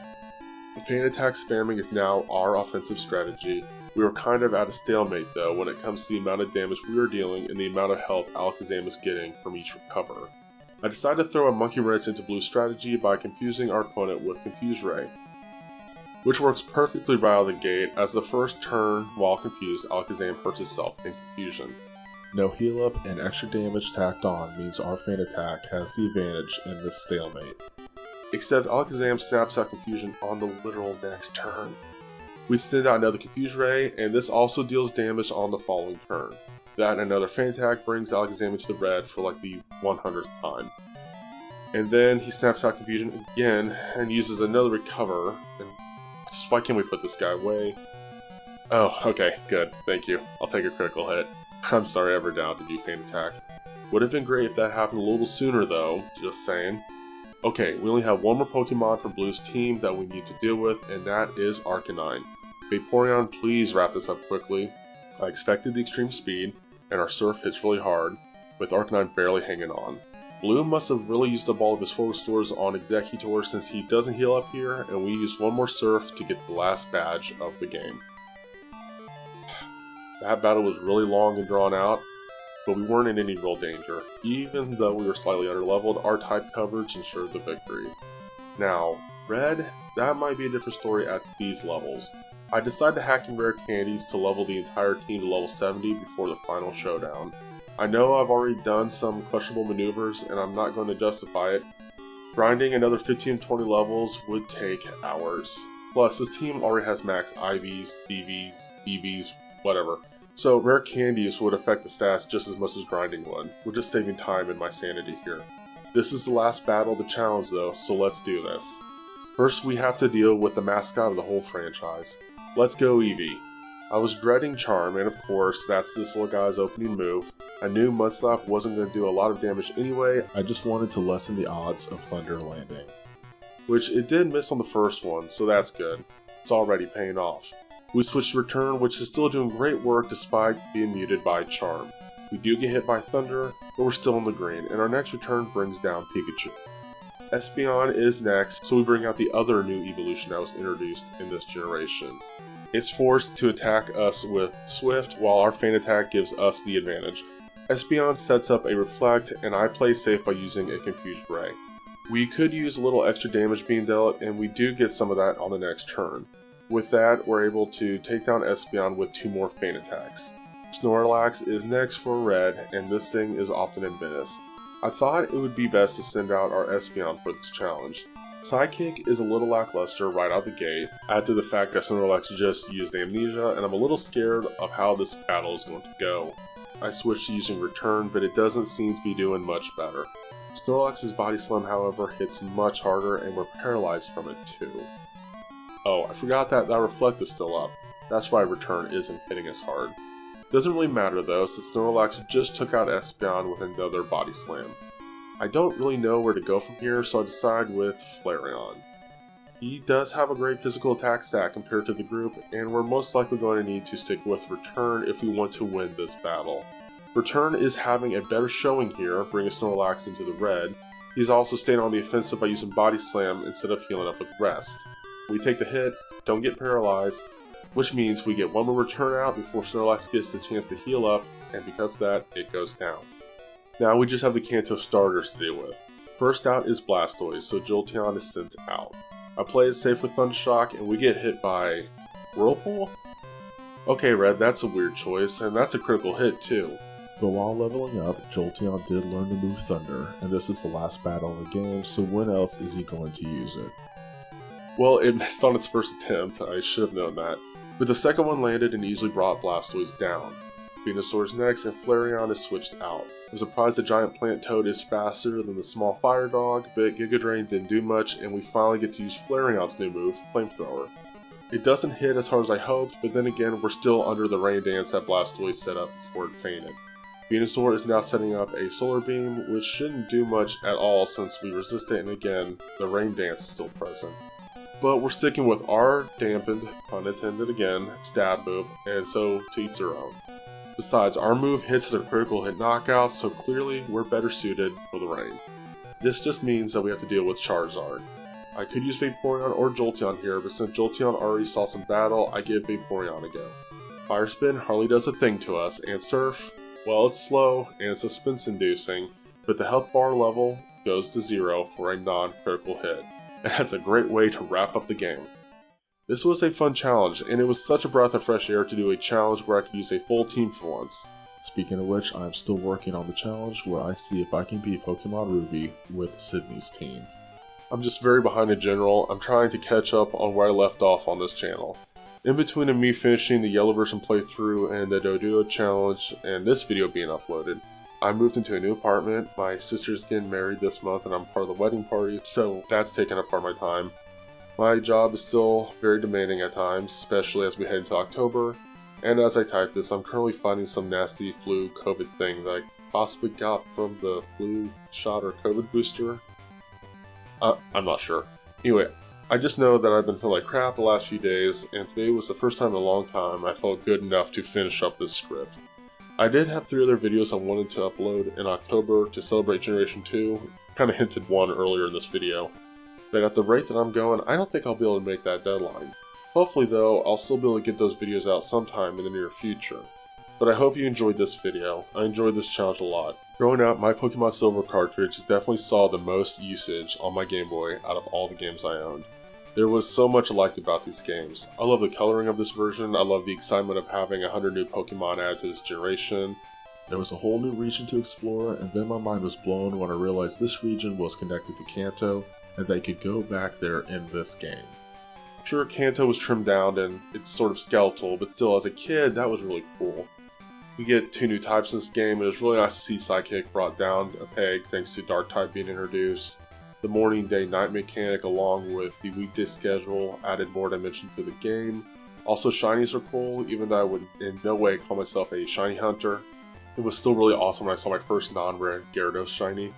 Feint Attack spamming is now our offensive strategy. We were kind of at a stalemate though when it comes to the amount of damage we are dealing and the amount of health Alakazam is getting from each recover. I decided to throw a Monkey Wrench into Blue's strategy by confusing our opponent with Confuse Ray, which works perfectly right out of the gate, as the first turn while confused, Alakazam hurts itself in confusion. No heal up and extra damage tacked on means our Feint Attack has the advantage in this stalemate. Except Alakazam snaps out Confusion on the literal next turn. We send out another Confuse Ray, and this also deals damage on the following turn. That and another Feint Attack brings Alakazam into the red for like the 100th time. And then he snaps out Confusion again and uses another Recover. And why can't we put this guy away? Oh, okay, good, thank you. I'll take a critical hit. I'm sorry I ever down to do Feint Attack. Would have been great if that happened a little sooner though, just saying. Okay, we only have one more Pokemon from Blue's team that we need to deal with, and that is Arcanine. Vaporeon, please wrap this up quickly. I expected the extreme speed, and our Surf hits really hard, with Arcanine barely hanging on. Blue must have really used up all of his full restores on Exeggutor since he doesn't heal up here, and we used one more Surf to get the last badge of the game. That battle was really long and drawn out, but we weren't in any real danger. Even though we were slightly underleveled, our type coverage ensured the victory. Now, Red, that might be a different story at these levels. I decided to hack in rare candies to level the entire team to level 70 before the final showdown. I know I've already done some questionable maneuvers and I'm not going to justify it. Grinding another 15-20 levels would take hours. Plus, this team already has max IVs, DVs, EVs, whatever. So rare candies would affect the stats just as much as grinding would. We're just saving time and my sanity here. This is the last battle of the challenge though, so let's do this. First we have to deal with the mascot of the whole franchise. Let's go Eevee. I was dreading Charm, and of course that's this little guy's opening move. I knew Mudslap wasn't going to do a lot of damage anyway. I just wanted to lessen the odds of Thunder landing. Which it did miss on the first one, so that's good. It's already paying off. We switched to Return, which is still doing great work despite being muted by Charm. We do get hit by Thunder, but we're still in the green, and our next Return brings down Pikachu. Espeon is next, so we bring out the other new evolution that was introduced in this generation. It's forced to attack us with Swift, while our Feint Attack gives us the advantage. Espeon sets up a Reflect, and I play safe by using a Confused Ray. We could use a little extra damage being dealt, and we do get some of that on the next turn. With that, we're able to take down Espeon with 2 more Feint Attacks. Snorlax is next for Red, and this thing is often in Venice. I thought it would be best to send out our Espeon for this challenge. Sidekick is a little lackluster right out the gate, add to the fact that Snorlax just used Amnesia, and I'm a little scared of how this battle is going to go. I switched to using Return, but it doesn't seem to be doing much better. Snorlax's Body Slam, however, hits much harder, and we're paralyzed from it too. Oh, I forgot that Reflect is still up. That's why Return isn't hitting us hard. Doesn't really matter though, since Snorlax just took out Espeon with another Body Slam. I don't really know where to go from here, so I decide with Flareon. He does have a great physical attack stat compared to the group, and we're most likely going to need to stick with Return if we want to win this battle. Return is having a better showing here, bringing Snorlax into the red. He's also staying on the offensive by using Body Slam instead of healing up with Rest. We take the hit, don't get paralyzed, which means we get one more Return out before Snorlax gets the chance to heal up, and because of that, it goes down. Now we just have the Kanto starters to deal with. First out is Blastoise, so Jolteon is sent out. I play it safe with Thundershock, and we get hit by Whirlpool? Okay, Red, that's a weird choice, and that's a critical hit too. But while leveling up, Jolteon did learn to move Thunder, and this is the last battle in the game, so when else is he going to use it? Well, it missed on its first attempt, I should have known that. But the second one landed and easily brought Blastoise down. Venusaur's next, and Flareon is switched out. I'm surprised the giant plant toad is faster than the small fire dog, but Giga Drain didn't do much, and we finally get to use Flareon's new move, Flamethrower. It doesn't hit as hard as I hoped, but then again, we're still under the rain dance that Blastoise set up before it fainted. Venusaur is now setting up a Solar Beam, which shouldn't do much at all since we resist it, and again, the rain dance is still present. But we're sticking with our dampened, pun intended again, stab move, and so to each their own. Besides, our move hits as a critical hit knockout, so clearly we're better suited for the rain. This just means that we have to deal with Charizard. I could use Vaporeon or Jolteon here, but since Jolteon already saw some battle, I give Vaporeon a go. Fire Spin hardly does a thing to us, and Surf, well, it's slow and it's suspense-inducing, but the health bar level goes to 0 for a non-critical hit. And that's a great way to wrap up the game. This was a fun challenge, and it was such a breath of fresh air to do a challenge where I could use a full team for once. Speaking of which, I'm still working on the challenge where I see if I can beat Pokemon Ruby with Sydney's team. I'm just very behind in general. I'm trying to catch up on where I left off on this channel. In between me finishing the yellow version playthrough and the Doduo challenge and this video being uploaded, I moved into a new apartment. My sister's getting married this month and I'm part of the wedding party, so that's taking up part of my time. My job is still very demanding at times, especially as we head into October, and as I type this, I'm currently finding some nasty flu COVID thing that I possibly got from the flu shot or COVID booster. I'm not sure. Anyway, I just know that I've been feeling like crap the last few days, and today was the first time in a long time I felt good enough to finish up this script. I did have 3 other videos I wanted to upload in October to celebrate Generation 2, kinda hinted one earlier in this video. But at the rate that I'm going, I don't think I'll be able to make that deadline. Hopefully though, I'll still be able to get those videos out sometime in the near future. But I hope you enjoyed this video. I enjoyed this challenge a lot. Growing up, my Pokemon Silver cartridge definitely saw the most usage on my Game Boy out of all the games I owned. There was so much I liked about these games. I love the coloring of this version, I love the excitement of having 100 new Pokemon added to this generation. There was a whole new region to explore, and then my mind was blown when I realized this region was connected to Kanto, and that I could go back there in this game. Sure, Kanto was trimmed down and it's sort of skeletal, but still, as a kid, that was really cool. We get 2 new types in this game, and it was really nice to see Psychic brought down a peg thanks to Dark type being introduced. The morning, day, night mechanic along with the weekday schedule added more dimension to the game. Also, shinies are cool, even though I would in no way call myself a shiny hunter. It was still really awesome when I saw my first non-rare Gyarados shiny.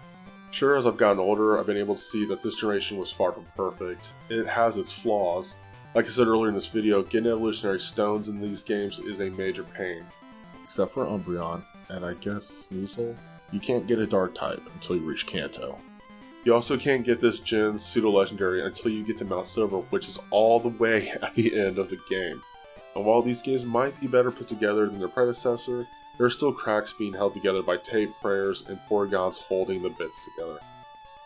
Sure, as I've gotten older, I've been able to see that this generation was far from perfect. It has its flaws. Like I said earlier in this video, getting evolutionary stones in these games is a major pain. Except for Umbreon, and I guess Sneasel, you can't get a Dark type until you reach Kanto. You also can't get this gen's pseudo-legendary until you get to Mount Silver, which is all the way at the end of the game. And while these games might be better put together than their predecessor, there are still cracks being held together by tape, prayers, and Porygons holding the bits together.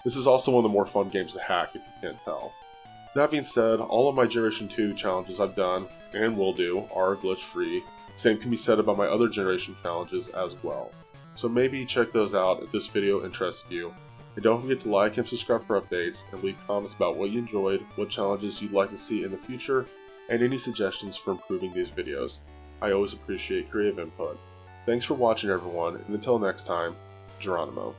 This is also one of the more fun games to hack if you can't tell. That being said, all of my Generation 2 challenges I've done, and will do, are glitch-free. Same can be said about my other Generation challenges as well. So maybe check those out if this video interests you. And don't forget to like and subscribe for updates, and leave comments about what you enjoyed, what challenges you'd like to see in the future, and any suggestions for improving these videos. I always appreciate creative input. Thanks for watching everyone, and until next time, Geronimo.